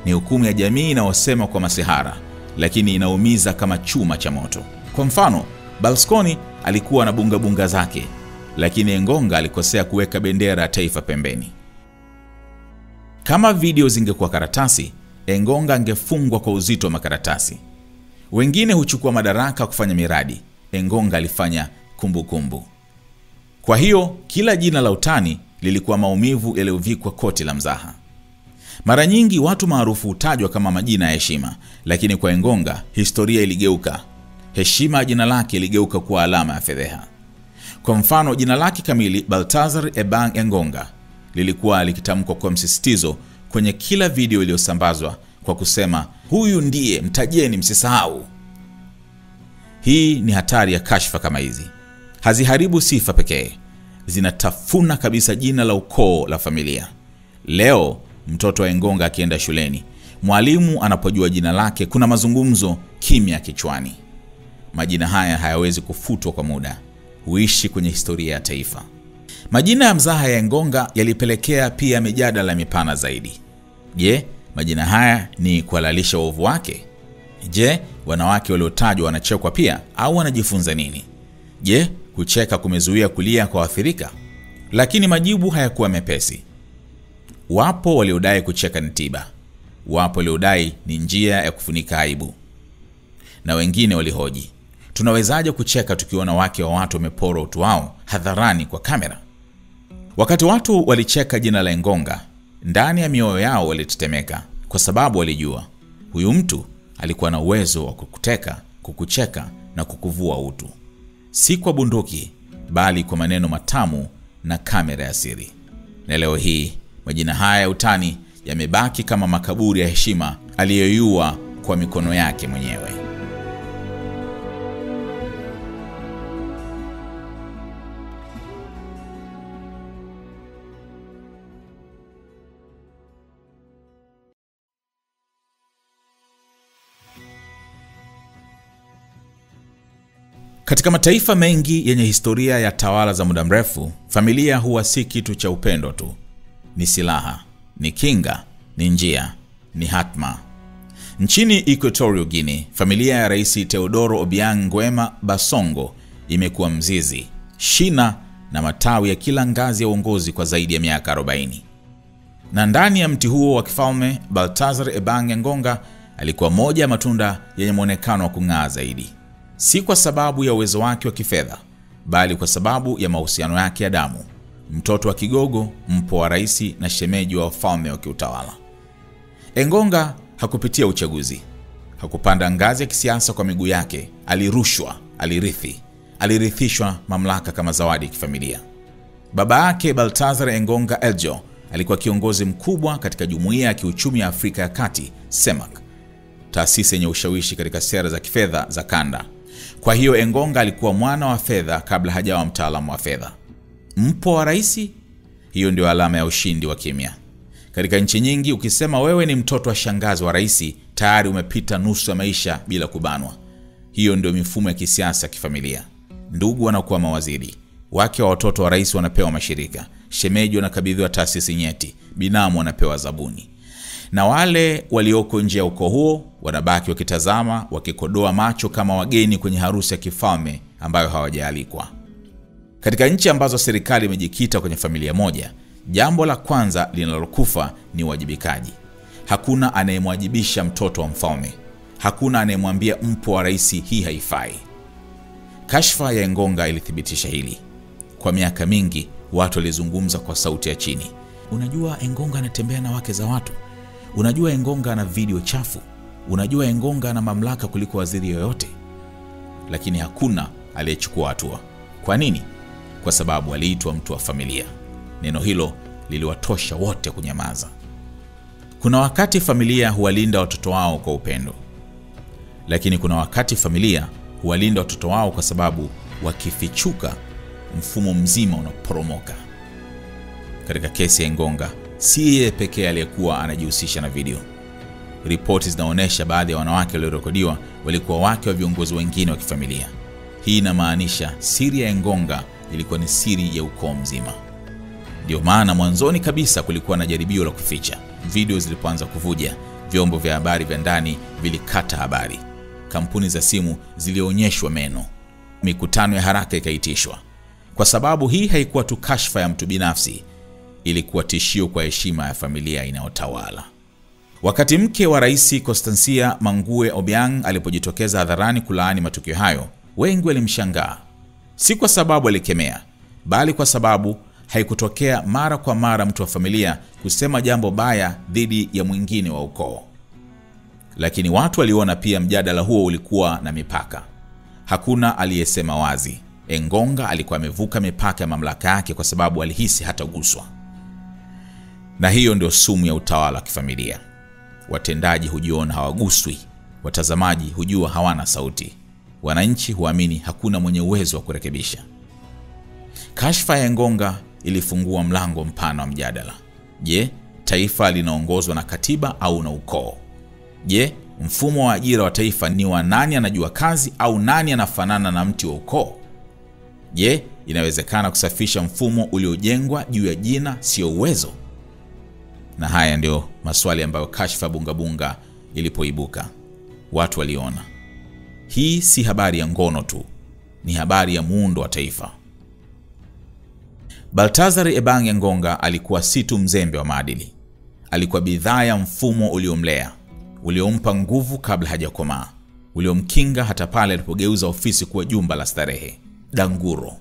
Ni hukumu ya jamii inayosema kwa masihara, lakini inaumiza kama chuma cha moto. Kwa mfano, Berlusconi alikuwa na bunga zake, lakini Engonga alikosea kuweka bendera ya taifa pembeni. Kama video zingekuwa karatasi, Engonga angefungwa kwa uzito wa makaratasi. Wengine huchukua madaraka kufanya miradi, Engonga alifanya kumbukumbu. Kwa hiyo kila jina la utani lilikuwa maumivu yaliyovikwa koti la mzaha. Mara nyingi watu maarufu hutajwa kama majina ya heshima, lakini kwa Engonga historia iligeuka. Heshima ya jina lake iligeuka kuwa alama ya fedheha. Kwa mfano, jina lake kamili Baltazar Ebang Engonga lilikuwa likitamkwa kwa msisitizo kwenye kila video iliyosambazwa kwa kusema, huyu ndiye, mtajeni, msisahau. Hii ni hatari ya kashfa kama hizi. Haziharibu sifa pekee, zinatafuna kabisa jina la ukoo la familia. Leo mtoto wa Engonga akienda shuleni, mwalimu anapojua jina lake, kuna mazungumzo kimya kichwani. Majina haya hayawezi kufutwa kwa muda, huishi kwenye historia ya taifa. Majina ya mzaha ya Engonga yalipelekea pia mijadala mipana zaidi. Je, majina haya ni kuhalalisha uovu wake? Je, wanawake waliotajwa wanachekwa pia au wanajifunza nini? Je, kucheka kumezuia kulia kwa waathirika? Lakini majibu hayakuwa mepesi. Wapo waliodai kucheka ni tiba, wapo waliodai ni njia ya kufunika aibu, na wengine walihoji, tunawezaje kucheka tukiona wake wa watu wamepora utu wao hadharani kwa kamera? Wakati watu walicheka jina la Engonga, ndani ya mioyo yao walitetemeka, kwa sababu walijua huyu mtu alikuwa na uwezo wa kukuteka, kukucheka na kukuvua utu, si kwa bunduki bali kwa maneno matamu na kamera ya siri. Na leo hii majina haya ya utani yamebaki kama makaburi ya heshima aliyoiua kwa mikono yake mwenyewe. Katika mataifa mengi yenye historia ya tawala za muda mrefu, familia huwa si kitu cha upendo tu. ni silaha, ni kinga, ni njia, ni hatma. Nchini Equatorial Guinea, familia ya Rais Teodoro Obiang Nguema Basongo imekuwa mzizi, shina na matawi ya kila ngazi ya uongozi kwa zaidi ya miaka 40. Na ndani ya mti huo wa kifalme, Baltazar Ebang Ngonga alikuwa moja ya matunda yenye muonekano wa kung'aa zaidi. Si kwa sababu ya uwezo wake wa kifedha, bali kwa sababu ya mahusiano yake ya damu. Mtoto wa kigogo, mpwa wa rais na shemeji wa wafalme wa kiutawala. Ngonga hakupitia uchaguzi. Hakupanda ngazi ya kisiasa kwa miguu yake. Alirushwa, alirithishwa mamlaka kama zawadi ya kifamilia. Baba yake Baltazar Ngonga Eljo alikuwa kiongozi mkubwa katika Jumuiya ya Kiuchumi ya Afrika ya Kati, CEMAC, taasisi yenye ushawishi katika sera za kifedha za kanda. Kwa hiyo Ngonga alikuwa mwana wa fedha kabla hajawa mtaalamu wa fedha. Mpwa wa rais, hiyo ndio alama ya ushindi wa kimya. Katika nchi nyingi, ukisema wewe ni mtoto wa shangazi wa rais, tayari umepita nusu ya maisha bila kubanwa. Hiyo ndio mifumo ya kisiasa kifamilia. Ndugu wanakuwa mawaziri, wake wa watoto wa rais wanapewa mashirika, shemeji wanakabidhiwa taasisi nyeti, binamu wanapewa zabuni. Na wale walioko nje ya ukoo huo wanabaki wakitazama, wakikodoa macho kama wageni kwenye harusi ya kifalme ambayo hawajaalikwa. Katika nchi ambazo serikali imejikita kwenye familia moja, jambo la kwanza linalokufa ni uwajibikaji. Hakuna anayemwajibisha mtoto wa mfalme. Hakuna anayemwambia mpwa wa rais hii haifai. Kashfa ya Ngonga ilithibitisha hili. Kwa miaka mingi watu walizungumza kwa sauti ya chini. Unajua Ngonga anatembea na wake za watu. Unajua Ngonga ana video chafu. Unajua Ngonga ana mamlaka kuliko waziri yoyote. Lakini hakuna aliyechukua hatua. Kwa nini? Kwa sababu aliitwa mtu wa familia. Neno hilo liliwatosha wote kunyamaza. Kuna wakati familia huwalinda watoto wao kwa upendo. Lakini kuna wakati familia huwalinda watoto wao kwa sababu wakifichuka, mfumo mzima unaporomoka. Katika kesi ya Ngonga, si yeye pekee aliyekuwa anajihusisha na video. Ripoti zinaonyesha baadhi ya wanawake waliorekodiwa walikuwa wake wa viongozi wengine wa kifamilia. Hii inamaanisha siri ya Ngonga ilikuwa ni siri ya ukoo mzima. Ndio maana mwanzoni kabisa kulikuwa na jaribio la kuficha. Video zilipoanza kuvuja, vyombo vya habari vya ndani vilikata habari. Kampuni za simu zilionyeshwa meno. Mikutano ya haraka ikaitishwa. Kwa sababu hii haikuwa tu kashfa ya mtu binafsi, ilikuwa tishio kwa heshima ya familia inayotawala. Wakati mke wa rais Constancia Mangue Obiang alipojitokeza hadharani kulaani matukio hayo, wengi walimshangaa. Si kwa sababu alikemea, bali kwa sababu haikutokea mara kwa mara mtu wa familia kusema jambo baya dhidi ya mwingine wa ukoo. Lakini watu waliona pia mjadala huo ulikuwa na mipaka. Hakuna aliyesema wazi. Ngonga alikuwa amevuka mipaka ya mamlaka yake kwa sababu alihisi hataguswa. Na hiyo ndio sumu ya utawala wa kifamilia. Watendaji hujiona hawaguswi, watazamaji hujua hawana sauti, wananchi huamini hakuna mwenye uwezo wa kurekebisha. Kashfa ya Ngonga ilifungua mlango mpana wa mjadala. Je, taifa linaongozwa na katiba au na ukoo? Je, mfumo wa ajira wa taifa ni wa nani anajua kazi au nani anafanana na mti wa ukoo? Je, inawezekana kusafisha mfumo uliojengwa juu ya jina sio uwezo? Na haya ndio maswali ambayo kashfa Bungabunga ilipoibuka. Watu waliona hii si habari ya ngono tu, ni habari ya muundo wa taifa. Baltazar Ebang Ngonga alikuwa si tu mzembe wa maadili. Alikuwa bidhaa ya mfumo uliomlea, uliompa nguvu kabla hajakomaa, uliomkinga hata pale alipogeuza ofisi kuwa jumba la starehe, danguro.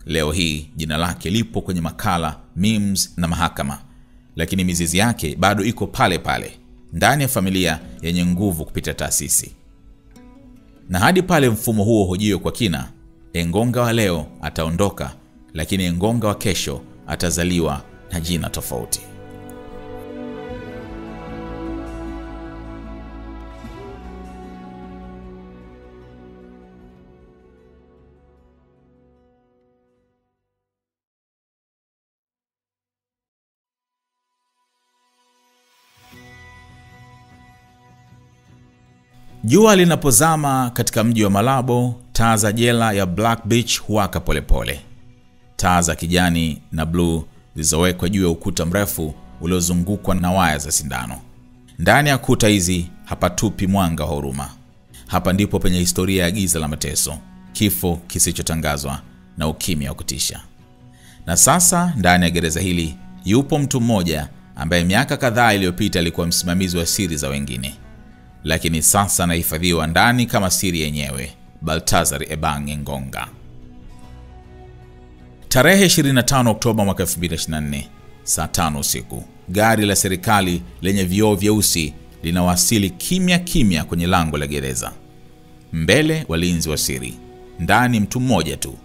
Leo hii jina lake lipo kwenye makala, memes na mahakama, lakini mizizi yake bado iko pale pale, ndani ya familia yenye nguvu kupita taasisi. Na hadi pale mfumo huo hojiwe kwa kina, Ngonga wa leo ataondoka, lakini Ngonga wa kesho atazaliwa na jina tofauti. Jua linapozama katika mji wa Malabo, taa za jela ya Black Beach huwaka polepole. Taa za kijani na blue zilizowekwa juu ya ukuta mrefu uliozungukwa na waya za sindano. Ndani ya kuta hizi hapatupi mwanga wa huruma. Hapa ndipo penye historia ya giza la mateso, kifo kisichotangazwa na ukimya wa kutisha. Na sasa ndani ya gereza hili yupo mtu mmoja ambaye miaka kadhaa iliyopita alikuwa msimamizi wa siri za wengine, lakini sasa anahifadhiwa ndani kama siri yenyewe, Baltazar Ebang Engonga. Tarehe 25 Oktoba mwaka 2024, saa 5 usiku, gari la serikali lenye vioo vyeusi linawasili kimya kimya kwenye lango la gereza. Mbele walinzi wa siri, ndani mtu mmoja tu,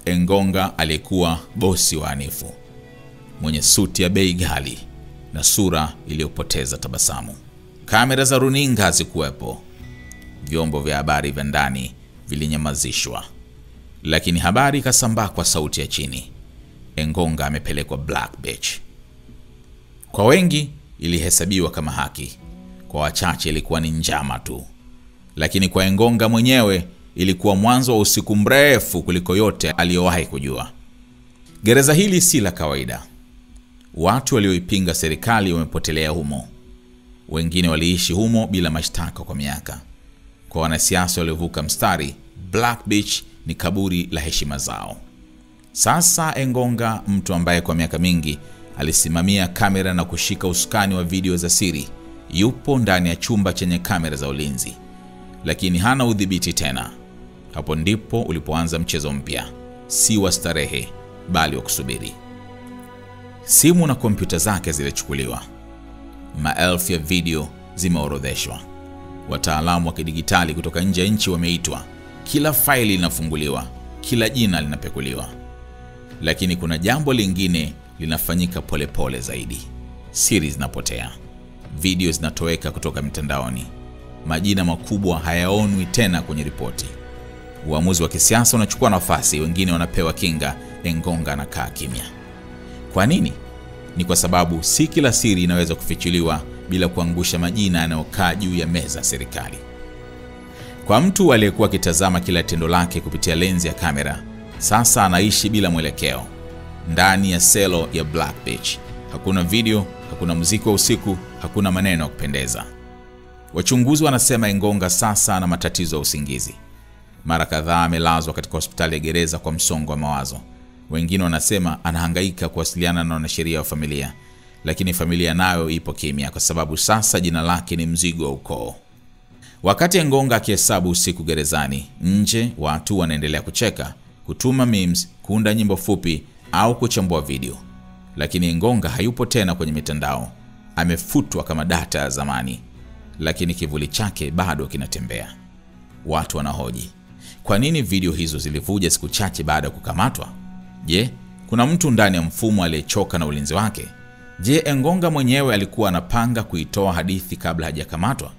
Engonga aliyekuwa bosi wa Hanifu, mwenye suti ya bei ghali na sura iliyopoteza tabasamu. Kamera za runinga hazikuwepo. Vyombo vya habari vya ndani vilinyamazishwa. Lakini habari ikasambaa kwa sauti ya chini: Engonga amepelekwa Black Beach. Kwa wengi ilihesabiwa kama haki, kwa wachache ilikuwa ni njama tu. Lakini kwa Engonga mwenyewe ilikuwa mwanzo wa usiku mrefu kuliko yote aliyowahi kujua. Gereza hili si la kawaida. Watu walioipinga serikali wamepotelea humo. Wengine waliishi humo bila mashtaka kwa miaka. Kwa wanasiasa waliovuka mstari, Black Beach ni kaburi la heshima zao. Sasa Engonga, mtu ambaye kwa miaka mingi alisimamia kamera na kushika usukani wa video za siri, yupo ndani ya chumba chenye kamera za ulinzi, lakini hana udhibiti tena. Hapo ndipo ulipoanza mchezo mpya, si wa starehe bali wa kusubiri. Simu na kompyuta zake zilichukuliwa. Maelfu ya video zimeorodheshwa. Wataalamu wa kidigitali kutoka nje ya nchi wameitwa. Kila faili linafunguliwa, kila jina linapekuliwa. Lakini kuna jambo lingine linafanyika polepole zaidi. Siri zinapotea. Video zinatoweka kutoka mitandaoni. Majina makubwa hayaonwi tena kwenye ripoti. Uamuzi wa kisiasa unachukua nafasi, wengine wanapewa kinga. Engonga anakaa kimya. Kwa nini? Ni kwa sababu si kila siri inaweza kufichuliwa bila kuangusha majina yanayokaa juu ya meza ya serikali. Kwa mtu aliyekuwa akitazama kila tendo lake kupitia lenzi ya kamera, sasa anaishi bila mwelekeo ndani ya selo ya Black Beach. Hakuna video, hakuna muziki wa usiku, hakuna maneno ya kupendeza. Wachunguzi wanasema Engonga sasa ana matatizo ya usingizi. Mara kadhaa amelazwa katika hospitali ya gereza kwa msongo wa mawazo. Wengine wanasema anahangaika kuwasiliana na wanasheria wa familia, lakini familia nayo ipo kimya kwa sababu sasa jina lake ni mzigo wa ukoo. Wakati Engonga akihesabu usiku gerezani, nje watu wanaendelea kucheka, kutuma memes, kuunda nyimbo fupi au kuchambua video. Lakini Engonga hayupo tena kwenye mitandao. Amefutwa kama data ya zamani, lakini kivuli chake bado kinatembea. Watu wanahoji, kwa nini video hizo zilivuja siku chache baada ya kukamatwa? Je, kuna mtu ndani ya mfumo aliyechoka na ulinzi wake? Je, Engonga mwenyewe alikuwa anapanga kuitoa hadithi kabla hajakamatwa?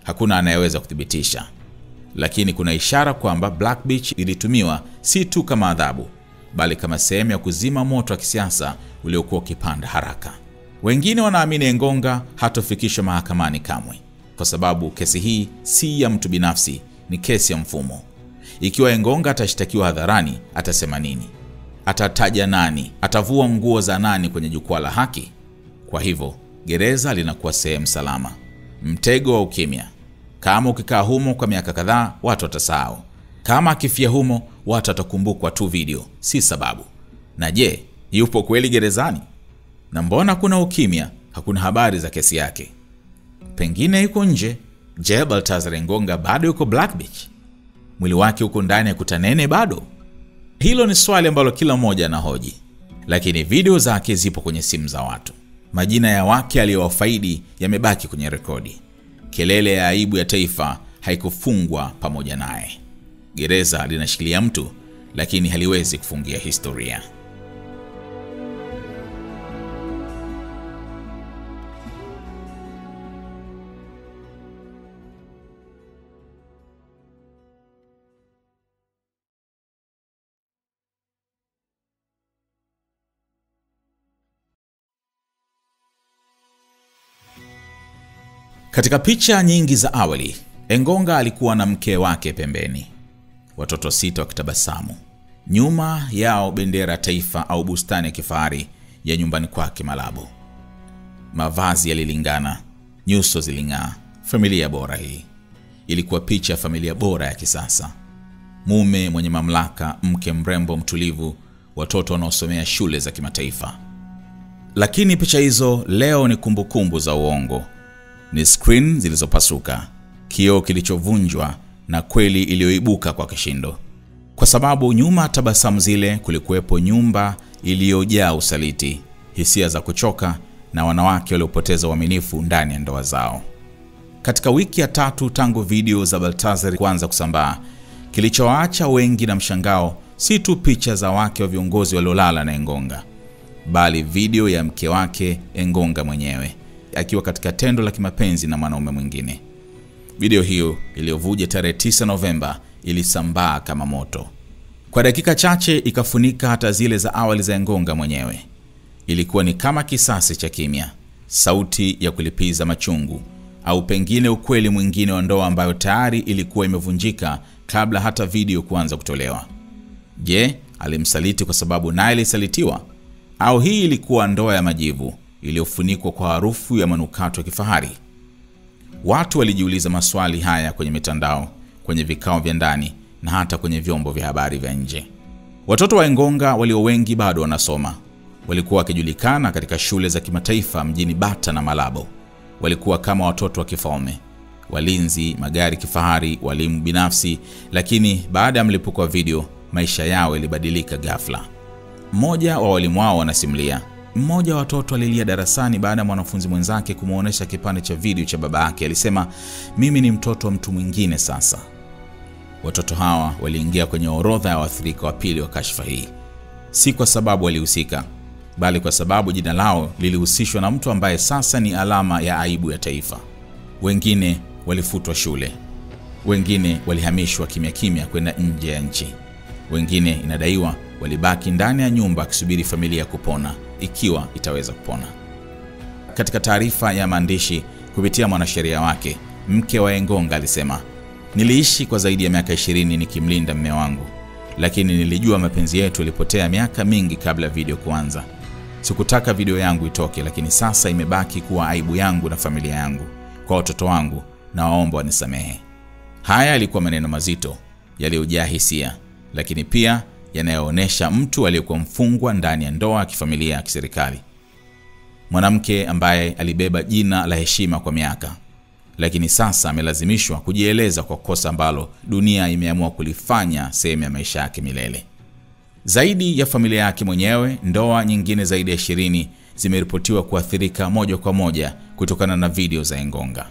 Hakuna anayeweza kuthibitisha. Lakini kuna ishara kwamba Black Beach ilitumiwa si tu kama adhabu, bali kama sehemu ya kuzima moto wa kisiasa uliokuwa ukipanda haraka. Wengine wanaamini Engonga hatofikishwa mahakamani kamwe, kwa sababu kesi hii si ya mtu binafsi, ni kesi ya mfumo. Ikiwa Engonga atashtakiwa hadharani, atasema nini? Atataja nani? Atavua nguo za nani kwenye jukwaa la haki? Kwa hivyo, gereza linakuwa sehemu salama, mtego wa ukimya. Kama ukikaa humo kwa miaka kadhaa, watu watasahau. Kama akifia humo, watu watakumbukwa tu video, si sababu. Na je, yupo kweli gerezani? Na mbona kuna ukimya? Hakuna habari za kesi yake. Pengine yuko nje. Je, Baltazar Engonga bado yuko Black Beach? Mwili wake uko ndani ya kuta nene bado? Hilo ni swali ambalo kila mmoja anahoji. Lakini video zake zipo kwenye simu za watu. Majina ya wake aliyowafaidi yamebaki kwenye rekodi. Kelele ya aibu ya taifa haikufungwa pamoja naye. Gereza linashikilia mtu, lakini haliwezi kufungia historia. Katika picha nyingi za awali, Engonga alikuwa na mke wake pembeni. Watoto 6 wakitabasamu. Nyuma yao bendera taifa au bustani ya kifahari ya nyumbani kwake Malabo. Mavazi yalilingana, nyuso ziling'aa. Familia bora hii. Ilikuwa picha ya familia bora ya kisasa. Mume mwenye mamlaka, mke mrembo mtulivu, watoto wanaosomea shule za kimataifa. Lakini picha hizo leo ni kumbukumbu za uongo. Ni screen zilizopasuka, kioo kilichovunjwa na kweli iliyoibuka kwa kishindo. Kwa sababu nyuma tabasamu zile kulikuwepo nyumba iliyojaa usaliti, hisia za kuchoka na wanawake waliopoteza uaminifu ndani ya ndoa zao. Katika wiki ya 3 tangu video za Baltazar kuanza kusambaa, kilichowaacha wengi na mshangao si tu picha za wake wa viongozi waliolala na Engonga, bali video ya mke wake Engonga mwenyewe akiwa katika tendo la kimapenzi na mwanaume mwingine. Video hiyo iliyovuja tarehe 9 Novemba ilisambaa kama moto. Kwa dakika chache ikafunika hata zile za awali za Engonga mwenyewe. Ilikuwa ni kama kisasi cha kimya, sauti ya kulipiza machungu, au pengine ukweli mwingine wa ndoa ambayo tayari ilikuwa imevunjika kabla hata video kuanza kutolewa. Je, alimsaliti kwa sababu naye alisalitiwa? Au hii ilikuwa ndoa ya majivu iliyofunikwa kwa harufu ya manukato ya kifahari? Watu walijiuliza maswali haya kwenye mitandao, kwenye vikao vya ndani na hata kwenye vyombo vya habari vya nje. Watoto wa Engonga walio wengi bado wanasoma. Walikuwa wakijulikana katika shule za kimataifa mjini Bata na Malabo. Walikuwa kama watoto wa kifalme, walinzi, magari kifahari, walimu binafsi, lakini baada ya mlipuko wa video, maisha yao yalibadilika ghafla. Mmoja wa walimu wao anasimulia, mmoja wa watoto alilia darasani baada ya mwanafunzi mwenzake kumuonesha kipande cha video cha baba yake. Alisema, mimi ni mtoto wa mtu mwingine sasa. Watoto hawa waliingia kwenye orodha ya waathirika wa pili wa kashfa hii. Si kwa sababu walihusika, bali kwa sababu jina lao lilihusishwa na mtu ambaye sasa ni alama ya aibu ya taifa. Wengine walifutwa shule. Wengine walihamishwa kimya kimya kwenda nje ya nchi. Wengine inadaiwa walibaki ndani ya nyumba kusubiri familia kupona, ikiwa itaweza kupona. Katika taarifa ya maandishi kupitia mwanasheria wake, mke wa Engonga alisema, niliishi kwa zaidi ya miaka 20 nikimlinda mume wangu, lakini nilijua mapenzi yetu yalipotea miaka mingi kabla video kuanza. Sikutaka video yangu itoke, lakini sasa imebaki kuwa aibu yangu na familia yangu. Kwa watoto wangu na waomba wanisamehe. Haya yalikuwa maneno mazito, yaliyojaa hisia, lakini pia yanayoonesha mtu aliyekuwa mfungwa ndani ya ndoa ya kifamilia ya kiserikali. Mwanamke ambaye alibeba jina la heshima kwa miaka, lakini sasa amelazimishwa kujieleza kwa kosa ambalo dunia imeamua kulifanya sehemu ya maisha yake milele. Zaidi ya familia yake mwenyewe, ndoa nyingine zaidi ya 20 zimeripotiwa kuathirika moja kwa moja kutokana na video za Engonga.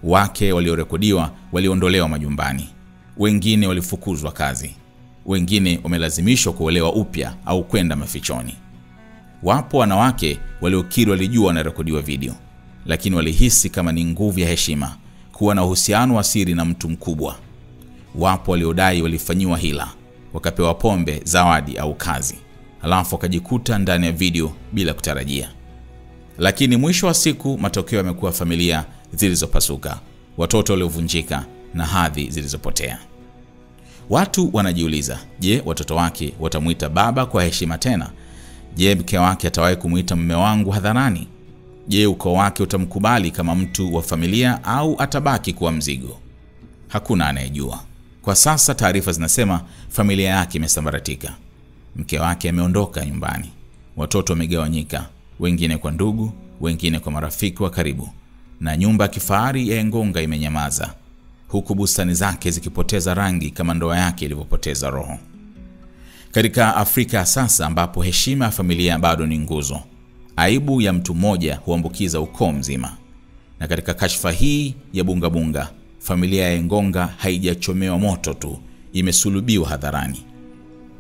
Wake waliorekodiwa waliondolewa majumbani. Wengine walifukuzwa kazi. Wengine wamelazimishwa kuolewa upya au kwenda mafichoni. Wapo wanawake waliokiri walijua wanarekodiwa video, lakini walihisi kama ni nguvu ya heshima kuwa na uhusiano wa siri na mtu mkubwa. Wapo waliodai walifanyiwa hila, wakapewa pombe, zawadi au kazi, halafu wakajikuta ndani ya video bila kutarajia. Lakini mwisho wa siku matokeo yamekuwa familia zilizopasuka, watoto waliovunjika na hadhi zilizopotea. Watu wanajiuliza, je, watoto wake watamuita baba kwa heshima tena? Je, mke wake atawahi kumuita mume wangu hadharani? Je, ukoo wake utamkubali kama mtu wa familia au atabaki kuwa mzigo? Hakuna anayejua. Kwa sasa taarifa zinasema familia yake imesambaratika. Mke wake ameondoka nyumbani. Watoto wamegawanyika, wengine kwa ndugu, wengine kwa marafiki wa karibu. Na nyumba ya kifahari ya Engonga imenyamaza, huku bustani zake zikipoteza rangi kama ndoa yake ilivyopoteza roho. Katika Afrika sasa ambapo heshima ya familia bado ni nguzo, aibu ya mtu mmoja huambukiza ukoo mzima. Na katika kashfa hii ya Bunga, familia ya Engonga haijachomewa moto tu, imesulubiwa hadharani.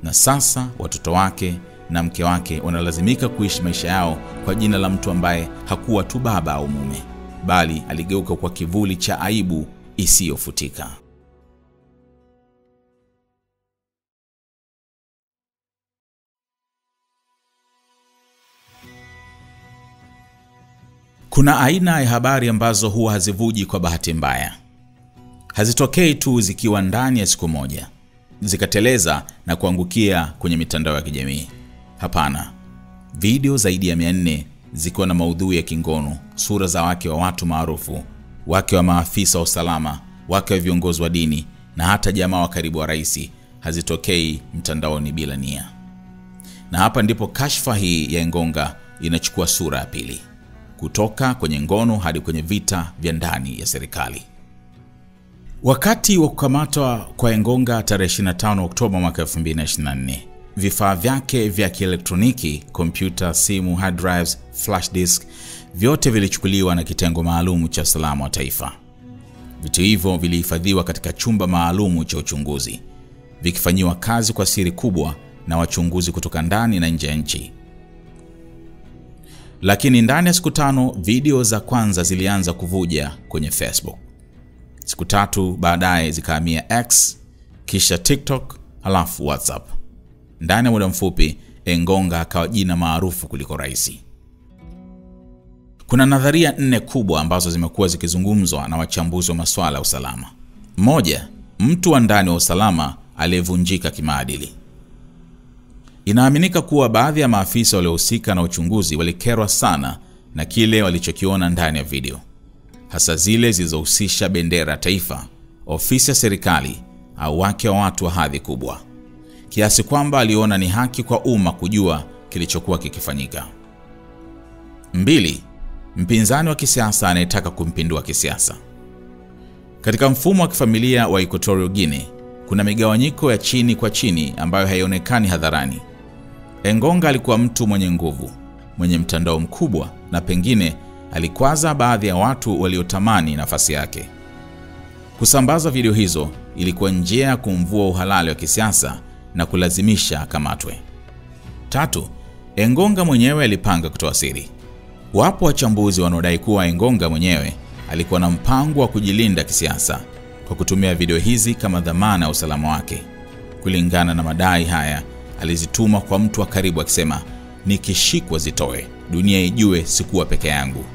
Na sasa watoto wake na mke wake wanalazimika kuishi maisha yao kwa jina la mtu ambaye hakuwa tu baba au mume, bali aligeuka kwa kivuli cha aibu isiyofutika. Kuna aina ya habari ambazo huwa hazivuji kwa bahati mbaya. Hazitokei tu zikiwa ndani ya siku moja. zikateleza na kuangukia kwenye mitandao ya kijamii. Hapana. Video zaidi ya 400 zikiwa na maudhui ya kingono, sura za wake wa watu maarufu, wake wa maafisa wa usalama, wake wa viongozi wa dini na hata jamaa wa karibu wa rais hazitokei mtandaoni bila nia. Na hapa ndipo kashfa hii ya Engonga inachukua sura ya pili, kutoka kwenye ngono hadi kwenye vita vya ndani ya serikali. Wakati wa kukamatwa kwa Engonga tarehe 25 Oktoba mwaka 2024, vifaa vyake vya kielektroniki, kompyuta, simu, hard drives, flash disk, vyote vilichukuliwa na kitengo maalum cha usalama wa taifa. Vitu hivyo vilihifadhiwa katika chumba maalum cha uchunguzi, vikifanyiwa kazi kwa siri kubwa na wachunguzi kutoka ndani na nje ya nchi. Lakini ndani ya siku 5 video za kwanza zilianza kuvuja kwenye Facebook. Siku 3 baadaye zikahamia X, kisha TikTok, halafu WhatsApp. Ndani ya muda mfupi Engonga akawa jina maarufu kuliko rais. Kuna nadharia 4 kubwa ambazo zimekuwa zikizungumzwa na wachambuzi wa masuala ya usalama. 1. Mtu wa ndani wa usalama aliyevunjika kimaadili. Inaaminika kuwa baadhi ya maafisa waliohusika na uchunguzi walikerwa sana na kile walichokiona ndani ya video, hasa zile zilizohusisha bendera ya taifa, ofisi ya serikali au wake wa watu wa hadhi kubwa, kiasi kwamba aliona ni haki kwa umma kujua kilichokuwa kikifanyika. 2. Mpinzani wa kisiasa anayetaka kumpindua kisiasa. Katika mfumo wa kifamilia wa Equatorial Guinea, kuna migawanyiko ya chini kwa chini ambayo haionekani hadharani. Engonga alikuwa mtu mwenye nguvu, mwenye mtandao mkubwa, na pengine alikwaza baadhi ya watu waliotamani nafasi yake. Kusambaza video hizo ilikuwa njia ya kumvua uhalali wa kisiasa na kulazimisha akamatwe. 3. Engonga mwenyewe alipanga kutoa siri. Wapo wachambuzi wanaodai kuwa Engonga mwenyewe alikuwa na mpango wa kujilinda kisiasa kwa kutumia video hizi kama dhamana ya usalama wake. Kulingana na madai haya, alizituma kwa mtu wa karibu akisema, nikishikwa zitoe, dunia ijue sikuwa peke yangu.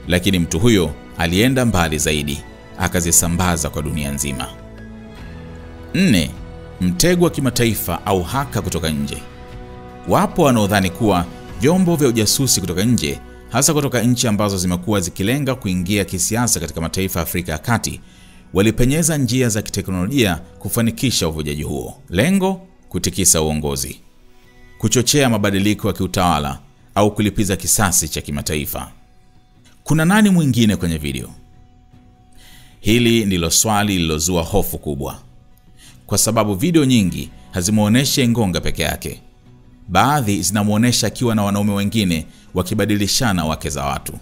Lakini mtu huyo alienda mbali zaidi, akazisambaza kwa dunia nzima. 4. Mtego wa kimataifa au haka kutoka nje. Wapo wanaodhani kuwa vyombo vya ujasusi kutoka nje, hasa kutoka nchi ambazo zimekuwa zikilenga kuingia kisiasa katika mataifa ya Afrika ya Kati, walipenyeza njia za kiteknolojia kufanikisha uvujaji huo. Lengo: kutikisa uongozi, kuchochea mabadiliko ya kiutawala au kulipiza kisasi cha kimataifa. Kuna nani mwingine kwenye video? Hili ndilo swali lilozua hofu kubwa, kwa sababu video nyingi hazimuoneshi Engonga peke yake. Baadhi zinamuonesha akiwa na wanaume wengine wakibadilishana wake za watu.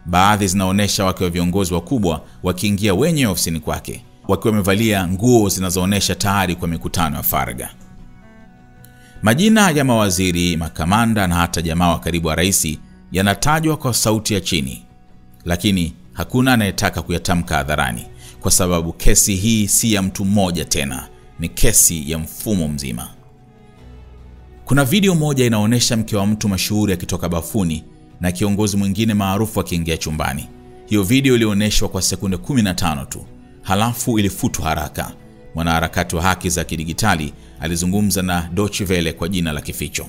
Baadhi zinaonesha wake wa viongozi wakubwa wakiingia wenyewe ofisini kwake, wakiwa wamevalia nguo zinazoonesha tayari kwa mikutano ya faragha. Majina ya mawaziri, makamanda na hata jamaa wa karibu wa rais yanatajwa kwa sauti ya chini, lakini hakuna anayetaka kuyatamka hadharani, kwa sababu kesi hii si ya mtu mmoja tena, ni kesi ya mfumo mzima. Kuna video moja inaonesha mke wa mtu mashuhuri akitoka bafuni na kiongozi mwingine maarufu akiingia chumbani. Hiyo video ilioneshwa kwa sekunde 15 tu, halafu ilifutwa haraka. Mwanaharakati wa haki za kidigitali alizungumza na Deutsche Welle kwa jina la kificho.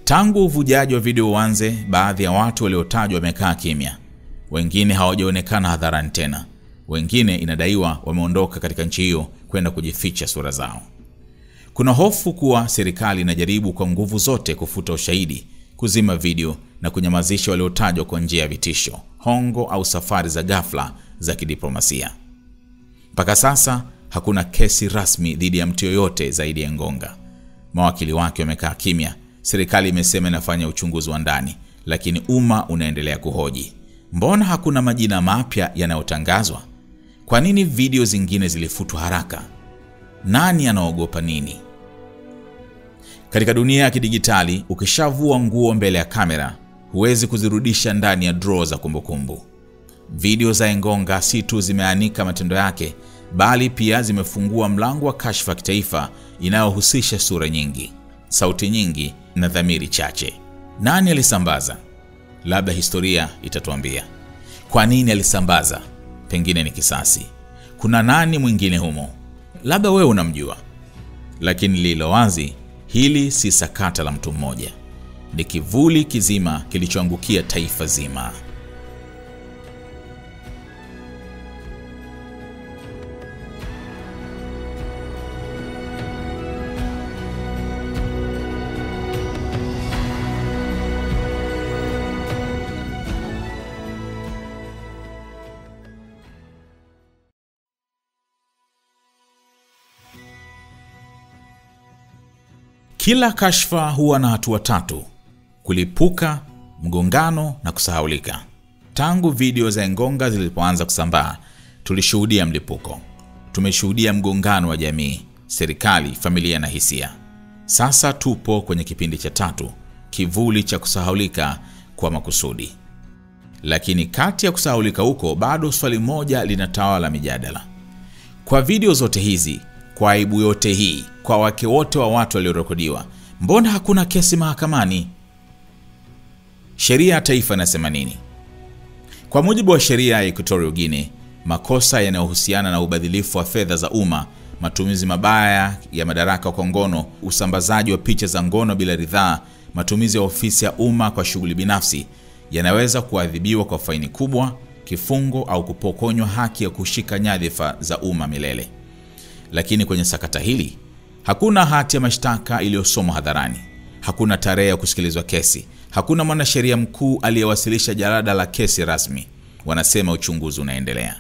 Tangu uvujaji wa video uanze, baadhi ya watu waliotajwa wamekaa kimya. Wengine hawajaonekana hadharani tena. Wengine inadaiwa wameondoka katika nchi hiyo kwenda kujificha sura zao. Kuna hofu kuwa serikali inajaribu kwa nguvu zote kufuta ushahidi, kuzima video na kunyamazisha waliotajwa kwa njia ya vitisho, hongo au safari za ghafla za kidiplomasia. Mpaka sasa hakuna kesi rasmi dhidi ya mtu yoyote zaidi ya Engonga. Mawakili wake wamekaa kimya. Serikali imesema inafanya uchunguzi wa ndani, lakini umma unaendelea kuhoji. Mbona hakuna majina mapya yanayotangazwa? Kwa nini video zingine zilifutwa haraka? Nani anaogopa nini? Katika dunia ya kidigitali, ukishavua nguo mbele ya kamera, huwezi kuzirudisha ndani ya drawer za kumbukumbu. Video za Engonga si tu zimeanika matendo yake, bali pia zimefungua mlango wa kashfa kitaifa inayohusisha sura nyingi, sauti nyingi na dhamiri chache. Nani alisambaza? Labda historia itatuambia. Kwa nini alisambaza? Pengine ni kisasi. Kuna nani mwingine humo? Labda wewe unamjua. Lakini lilo wazi, hili si sakata la mtu mmoja. Ni kivuli kizima kilichoangukia taifa zima. Kila kashfa huwa na hatua tatu: kulipuka, mgongano na kusahaulika. Tangu video za Engonga zilipoanza kusambaa, tulishuhudia mlipuko. Tumeshuhudia mgongano wa jamii, serikali, familia na hisia. Sasa tupo kwenye kipindi cha tatu, kivuli cha kusahaulika kwa makusudi. Lakini kati ya kusahaulika huko, bado swali moja linatawala mijadala. Kwa video zote hizi, kwa aibu yote hii, kwa wake wote wa watu waliorekodiwa, mbona hakuna kesi mahakamani? Sheria ya taifa inasema nini? Kwa mujibu wa sheria ya Equatorial Guinea, makosa yanayohusiana na ubadhilifu wa fedha za umma, matumizi mabaya ya madaraka kwa ngono, usambazaji wa picha za ngono bila ridhaa, matumizi ya ofisi ya umma kwa shughuli binafsi, yanaweza kuadhibiwa kwa faini kubwa, kifungo au kupokonywa haki ya kushika nyadhifa za umma milele. Lakini kwenye sakata hili, hakuna hati ya mashtaka iliyosomwa hadharani. Hakuna tarehe ya kusikilizwa kesi. Hakuna mwanasheria mkuu aliyewasilisha jalada la kesi rasmi. Wanasema uchunguzi unaendelea.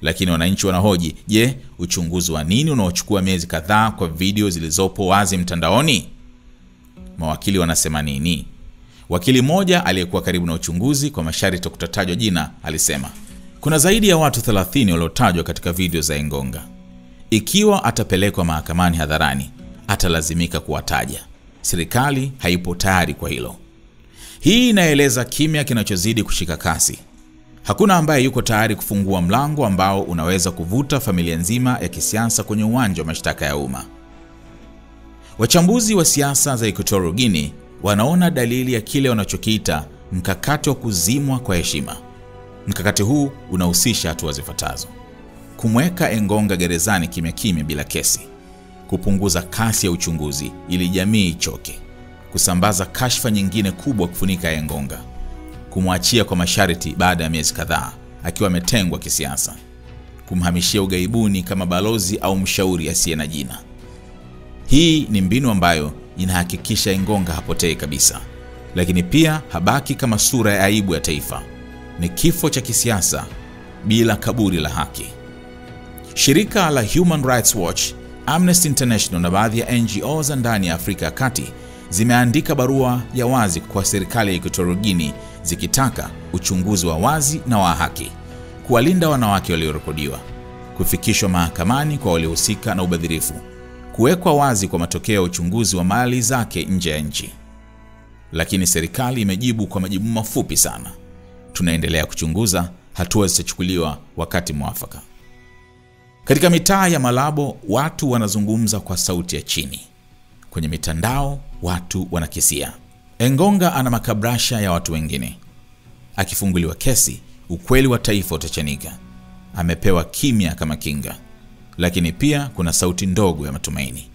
Lakini wananchi wanahoji, je, uchunguzi wa nini unaochukua miezi kadhaa kwa video zilizopo wazi mtandaoni? Mawakili wanasema nini? Wakili mmoja aliyekuwa karibu na uchunguzi, kwa masharti kutotajwa jina, alisema, kuna zaidi ya watu 30 waliotajwa katika video za Engonga. Ikiwa atapelekwa mahakamani hadharani, atalazimika kuwataja. Serikali haipo tayari kwa hilo. Hii inaeleza kimya kinachozidi kushika kasi. Hakuna ambaye yuko tayari kufungua mlango ambao unaweza kuvuta familia nzima ya kisiasa kwenye uwanja wa mashtaka ya umma. Wachambuzi wa siasa za Equatorial Guinea wanaona dalili ya kile wanachokiita mkakati wa kuzimwa kwa heshima. Mkakati huu unahusisha hatua zifuatazo: kumweka Engonga gerezani kimya kimya bila kesi, kupunguza kasi ya uchunguzi ili jamii ichoke, kusambaza kashfa nyingine kubwa kufunika Engonga, kumwachia kwa masharti baada ya miezi kadhaa akiwa ametengwa kisiasa, kumhamishia ugaibuni kama balozi au mshauri asiye na jina. Hii ni mbinu ambayo inahakikisha Engonga hapotei kabisa, lakini pia habaki kama sura ya aibu ya taifa. Ni kifo cha kisiasa bila kaburi la haki. Shirika la Human Rights Watch, Amnesty International na baadhi ya NGO za ndani ya Afrika ya Kati zimeandika barua ya wazi kwa serikali ya Equatorial Guinea zikitaka uchunguzi wa wazi na wa haki, kuwalinda wanawake waliorekodiwa, kufikishwa mahakamani kwa waliohusika na ubadhirifu, kuwekwa wazi kwa matokeo ya uchunguzi wa mali zake nje ya nchi. Lakini serikali imejibu kwa majibu mafupi sana: tunaendelea kuchunguza, hatua zitachukuliwa wakati mwafaka. Katika mitaa ya Malabo, watu wanazungumza kwa sauti ya chini. Kwenye mitandao, watu wanakisia. Engonga ana makabrasha ya watu wengine. Akifunguliwa kesi, ukweli wa taifa utachanika. Amepewa kimya kama kinga. Lakini pia kuna sauti ndogo ya matumaini.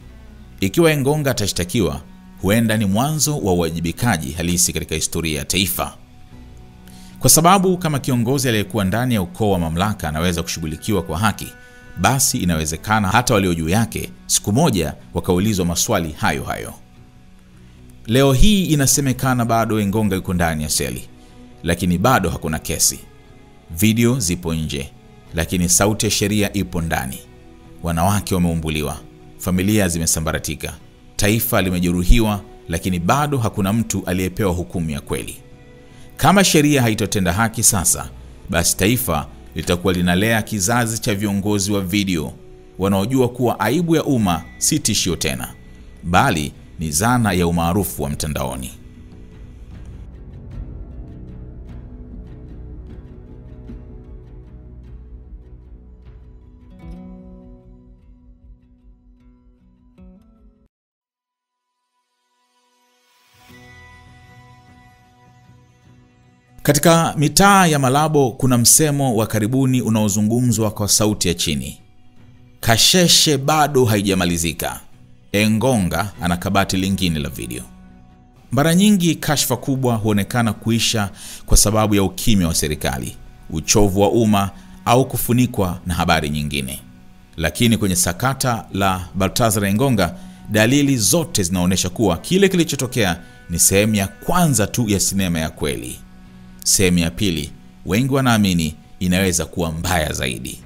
Ikiwa Engonga atashtakiwa, huenda ni mwanzo wa uwajibikaji halisi katika historia ya taifa. Kwa sababu kama kiongozi aliyekuwa ndani ya ukoo wa mamlaka anaweza kushughulikiwa kwa haki, basi inawezekana hata walio juu yake siku moja wakaulizwa maswali hayo hayo. Leo hii inasemekana bado Engonga yuko ndani ya seli, lakini bado hakuna kesi. Video zipo nje, lakini sauti ya sheria ipo ndani. Wanawake wameumbuliwa, familia zimesambaratika, taifa limejeruhiwa, lakini bado hakuna mtu aliyepewa hukumu ya kweli. Kama sheria haitotenda haki sasa, basi taifa litakuwa linalea kizazi cha viongozi wa video wanaojua kuwa aibu ya umma si tishio tena, bali ni zana ya umaarufu wa mtandaoni. Katika mitaa ya Malabo kuna msemo wa karibuni unaozungumzwa kwa sauti ya chini: Kasheshe bado haijamalizika. Engonga ana kabati lingine la video. Mara nyingi kashfa kubwa huonekana kuisha kwa sababu ya ukimya wa serikali, uchovu wa umma au kufunikwa na habari nyingine. Lakini kwenye sakata la Baltazar Engonga, dalili zote zinaonyesha kuwa kile kilichotokea ni sehemu ya kwanza tu ya sinema ya kweli. Sehemu ya pili, wengi wanaamini, inaweza kuwa mbaya zaidi.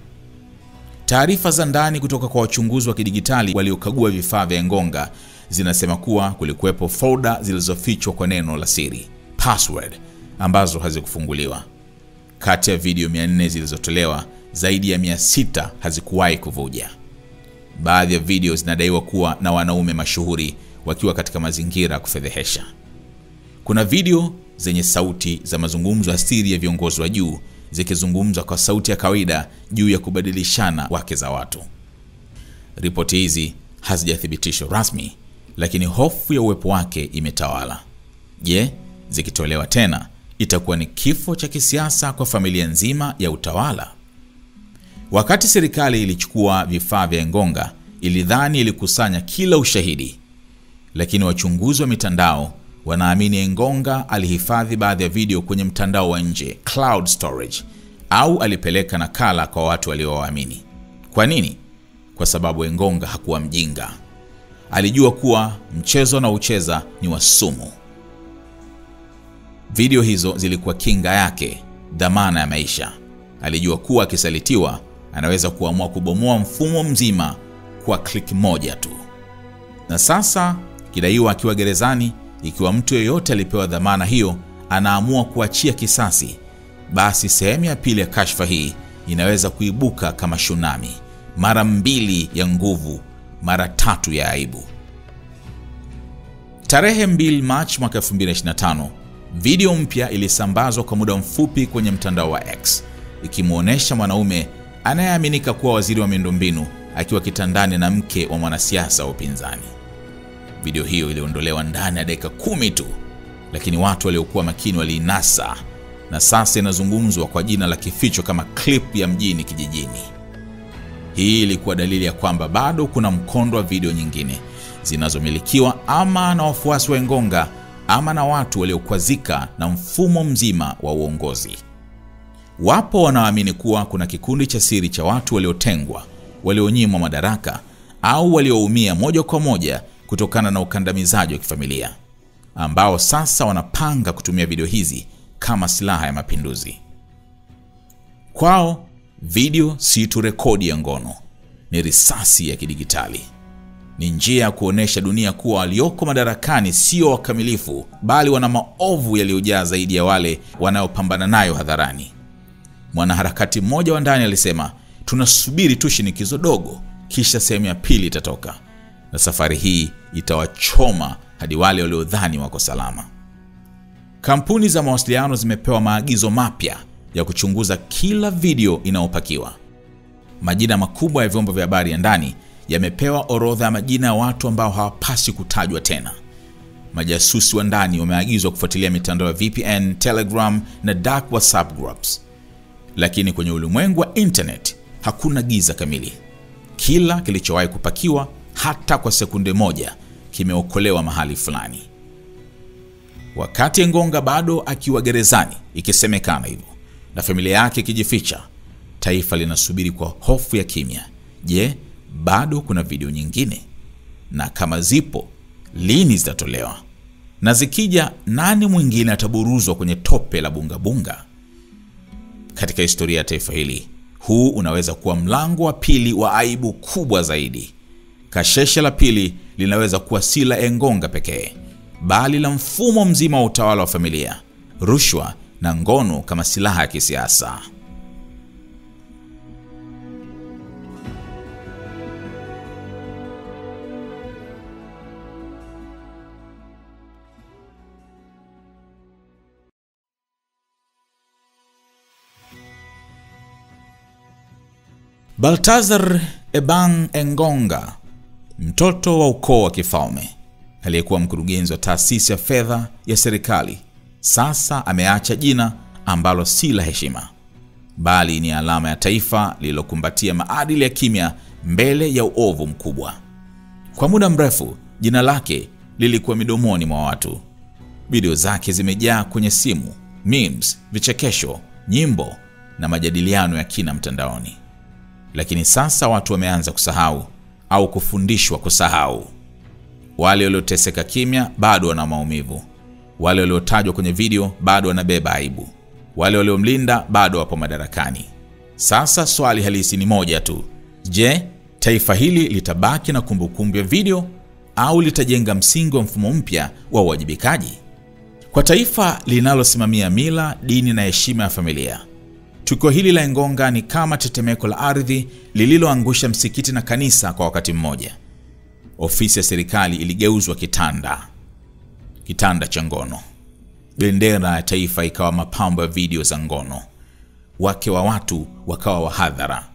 Taarifa za ndani kutoka kwa wachunguzi wa kidigitali waliokagua vifaa vya Engonga zinasema kuwa kulikuwepo folder zilizofichwa kwa neno la siri, password, ambazo hazikufunguliwa. Kati ya video 400 zilizotolewa, zaidi ya 600 hazikuwahi kuvuja. Baadhi ya video zinadaiwa kuwa na wanaume mashuhuri wakiwa katika mazingira ya kufedhehesha. Kuna video zenye sauti za mazungumzo ya siri ya viongozi wa juu zikizungumza kwa sauti ya kawaida juu ya kubadilishana wake za watu. Ripoti hizi hazijathibitishwa rasmi, lakini hofu ya uwepo wake imetawala. Je, zikitolewa tena itakuwa ni kifo cha kisiasa kwa familia nzima ya utawala? Wakati serikali ilichukua vifaa vya Engonga, ilidhani ilikusanya kila ushahidi. Lakini wachunguzi wa mitandao wanaamini Engonga alihifadhi baadhi ya video kwenye mtandao wa nje, cloud storage, au alipeleka nakala kwa watu waliowaamini. Kwa nini? Kwa sababu Engonga hakuwa mjinga. Alijua kuwa mchezo na ucheza ni wa sumu. Video hizo zilikuwa kinga yake, dhamana ya maisha. Alijua kuwa akisalitiwa anaweza kuamua kubomoa mfumo mzima kwa click moja tu. Na sasa kidaiwa akiwa gerezani, ikiwa mtu yeyote alipewa dhamana hiyo anaamua kuachia kisasi, basi sehemu ya pili ya kashfa hii inaweza kuibuka kama tsunami, mara 2 ya nguvu, mara 3 ya aibu. Tarehe 2 Machi mwaka 2025, video mpya ilisambazwa kwa muda mfupi kwenye mtandao wa X, ikimuonesha mwanaume anayeaminika kuwa waziri wa miundombinu akiwa kitandani na mke wa mwanasiasa wa upinzani. Video hiyo iliondolewa ndani ya dakika 10 tu, lakini watu waliokuwa makini waliinasa, na sasa inazungumzwa kwa jina la kificho kama clip ya mjini kijijini. Hii ilikuwa dalili ya kwamba bado kuna mkondo wa video nyingine zinazomilikiwa ama na wafuasi wa Engonga ama na watu waliokwazika na mfumo mzima wa uongozi. Wapo wanaoamini kuwa kuna kikundi cha siri cha watu waliotengwa, walionyimwa madaraka au walioumia moja kwa moja kutokana na ukandamizaji wa kifamilia, ambao sasa wanapanga kutumia video hizi kama silaha ya mapinduzi. Kwao, video si tu rekodi ya ngono, ni risasi ya kidigitali. Ni njia ya kuonesha dunia kuwa walioko madarakani sio wakamilifu, bali wana maovu yaliyojaa zaidi ya wale wanaopambana nayo hadharani. Mwanaharakati mmoja wa ndani alisema, tunasubiri tu shinikizo dogo, kisha sehemu ya pili itatoka. Na safari hii itawachoma hadi wale waliodhani wako salama. Kampuni za mawasiliano zimepewa maagizo mapya ya kuchunguza kila video inayopakiwa. Majina makubwa ya vyombo vya habari ya ndani yamepewa orodha ya majina ya watu ambao hawapasi kutajwa tena. Majasusi wa ndani wameagizwa kufuatilia mitandao ya VPN, Telegram na dark WhatsApp groups. Lakini kwenye ulimwengu wa internet hakuna giza kamili. Kila kilichowahi kupakiwa hata kwa sekunde moja kimeokolewa mahali fulani. Wakati Engonga bado akiwa gerezani, ikisemekana hivyo, na familia yake ikijificha, taifa linasubiri kwa hofu ya kimya. Je, bado kuna video nyingine? Na kama zipo, lini zitatolewa? Na zikija, nani mwingine ataburuzwa kwenye tope la bunga? Katika historia ya taifa hili, huu unaweza kuwa mlango wa pili wa aibu kubwa zaidi. Kasheshe la pili linaweza kuwa si la Engonga pekee, bali la mfumo mzima wa utawala wa familia, rushwa na ngono kama silaha ya kisiasa. Baltazar Ebang Engonga, mtoto wa ukoo wa kifalme, aliyekuwa mkurugenzi wa taasisi ya fedha ya serikali, sasa ameacha jina ambalo si la heshima, bali ni alama ya taifa lililokumbatia maadili ya kimya mbele ya uovu mkubwa. Kwa muda mrefu, jina lake lilikuwa midomoni mwa watu. Video zake zimejaa kwenye simu, memes, vichekesho, nyimbo na majadiliano ya kina mtandaoni. Lakini sasa watu wameanza kusahau au kufundishwa kusahau. Wale walioteseka kimya bado wana maumivu. Wale waliotajwa kwenye video bado wanabeba aibu. Wale waliomlinda bado wapo madarakani. Sasa swali halisi ni moja tu. Je, taifa hili litabaki na kumbukumbu ya video au litajenga msingi wa mfumo mpya wa uwajibikaji? Kwa taifa linalosimamia mila, dini na heshima ya familia, tukio hili la Engonga ni kama tetemeko la ardhi lililoangusha msikiti na kanisa kwa wakati mmoja. Ofisi ya serikali iligeuzwa kitanda cha ngono. Bendera ya taifa ikawa mapambo ya video za ngono. Wake wa watu wakawa wahadhara.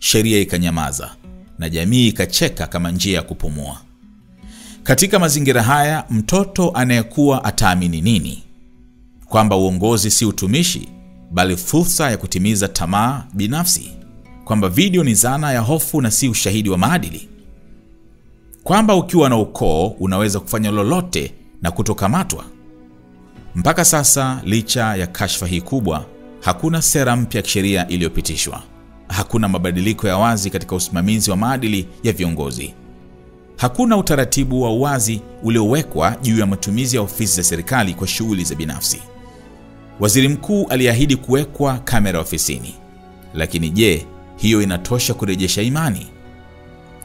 Sheria ikanyamaza na jamii ikacheka kama njia ya kupumua. Katika mazingira haya, mtoto anayekuwa ataamini nini? Kwamba uongozi si utumishi, bali fursa ya kutimiza tamaa binafsi? Kwamba video ni zana ya hofu na si ushahidi wa maadili? Kwamba ukiwa na ukoo unaweza kufanya lolote na kutokamatwa? Mpaka sasa, licha ya kashfa hii kubwa, hakuna sera mpya ya kisheria iliyopitishwa. Hakuna mabadiliko ya wazi katika usimamizi wa maadili ya viongozi. Hakuna utaratibu wa uwazi uliowekwa juu ya matumizi ya ofisi za serikali kwa shughuli za binafsi. Waziri mkuu aliahidi kuwekwa kamera ofisini. Lakini je, hiyo inatosha kurejesha imani?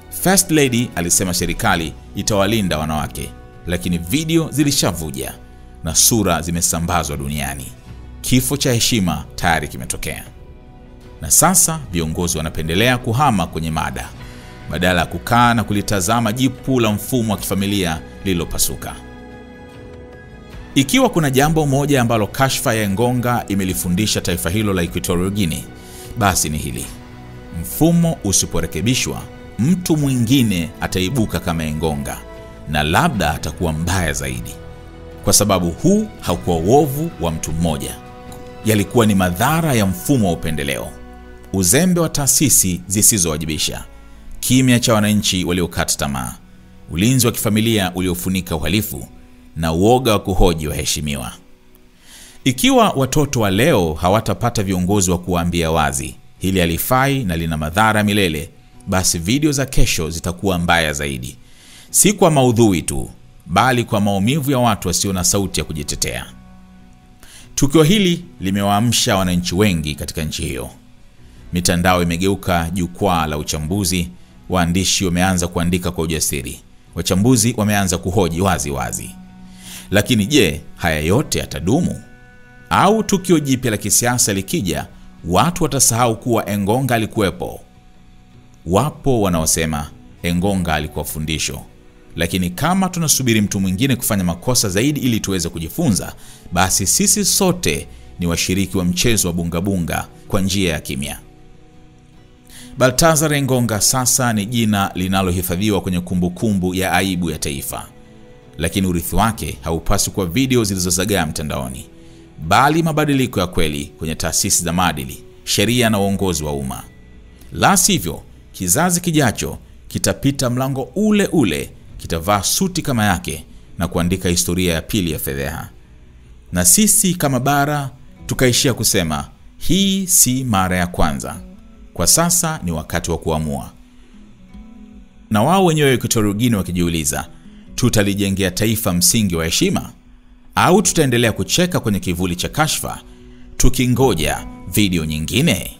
First Lady alisema serikali itawalinda wanawake, lakini video zilishavuja na sura zimesambazwa duniani. Kifo cha heshima tayari kimetokea. Na sasa viongozi wanapendelea kuhama kwenye mada, badala ya kukaa na kulitazama jipu la mfumo wa kifamilia lililopasuka. Ikiwa kuna jambo moja ambalo kashfa ya Engonga imelifundisha taifa hilo la Equatorial Guinea, basi ni hili: mfumo usiporekebishwa, mtu mwingine ataibuka kama Engonga, na labda atakuwa mbaya zaidi. Kwa sababu huu haukuwa uovu wa mtu mmoja, yalikuwa ni madhara ya mfumo wa upendeleo, uzembe wa taasisi zisizowajibisha, kimya cha wananchi waliokata tamaa, ulinzi wa kifamilia uliofunika uhalifu, na uoga wa kuhoji waheshimiwa. Ikiwa watoto wa leo hawatapata viongozi wa kuwaambia wazi hili halifai na lina madhara milele, basi video za kesho zitakuwa mbaya zaidi. Si kwa maudhui tu, bali kwa maumivu ya watu wasio na sauti ya kujitetea. Tukio hili limewaamsha wananchi wengi katika nchi hiyo. Mitandao imegeuka jukwaa la uchambuzi. Waandishi wameanza kuandika kwa ujasiri. Wachambuzi wameanza kuhoji wazi. Lakini je, haya yote yatadumu? Au tukio jipya la kisiasa likija, watu watasahau kuwa Engonga alikuwepo? Wapo wanaosema Engonga alikuwa fundisho. Lakini kama tunasubiri mtu mwingine kufanya makosa zaidi ili tuweze kujifunza, basi sisi sote ni washiriki wa mchezo wa bunga kwa njia ya kimya. Baltazar Engonga sasa ni jina linalohifadhiwa kwenye kumbukumbu ya aibu ya taifa. Lakini urithi wake haupaswi kwa video zilizozagaa mtandaoni, bali mabadiliko ya kweli kwenye taasisi za maadili, sheria na uongozi wa umma. La sivyo, kizazi kijacho kitapita mlango ule, kitavaa suti kama yake na kuandika historia ya pili ya fedheha. Na sisi kama bara tukaishia kusema hii si mara ya kwanza. Kwa sasa ni wakati wa kuamua. Na wao wenyewe Equatorial Guinea wakijiuliza, tutalijengea taifa msingi wa heshima au tutaendelea kucheka kwenye kivuli cha kashfa tukingoja video nyingine?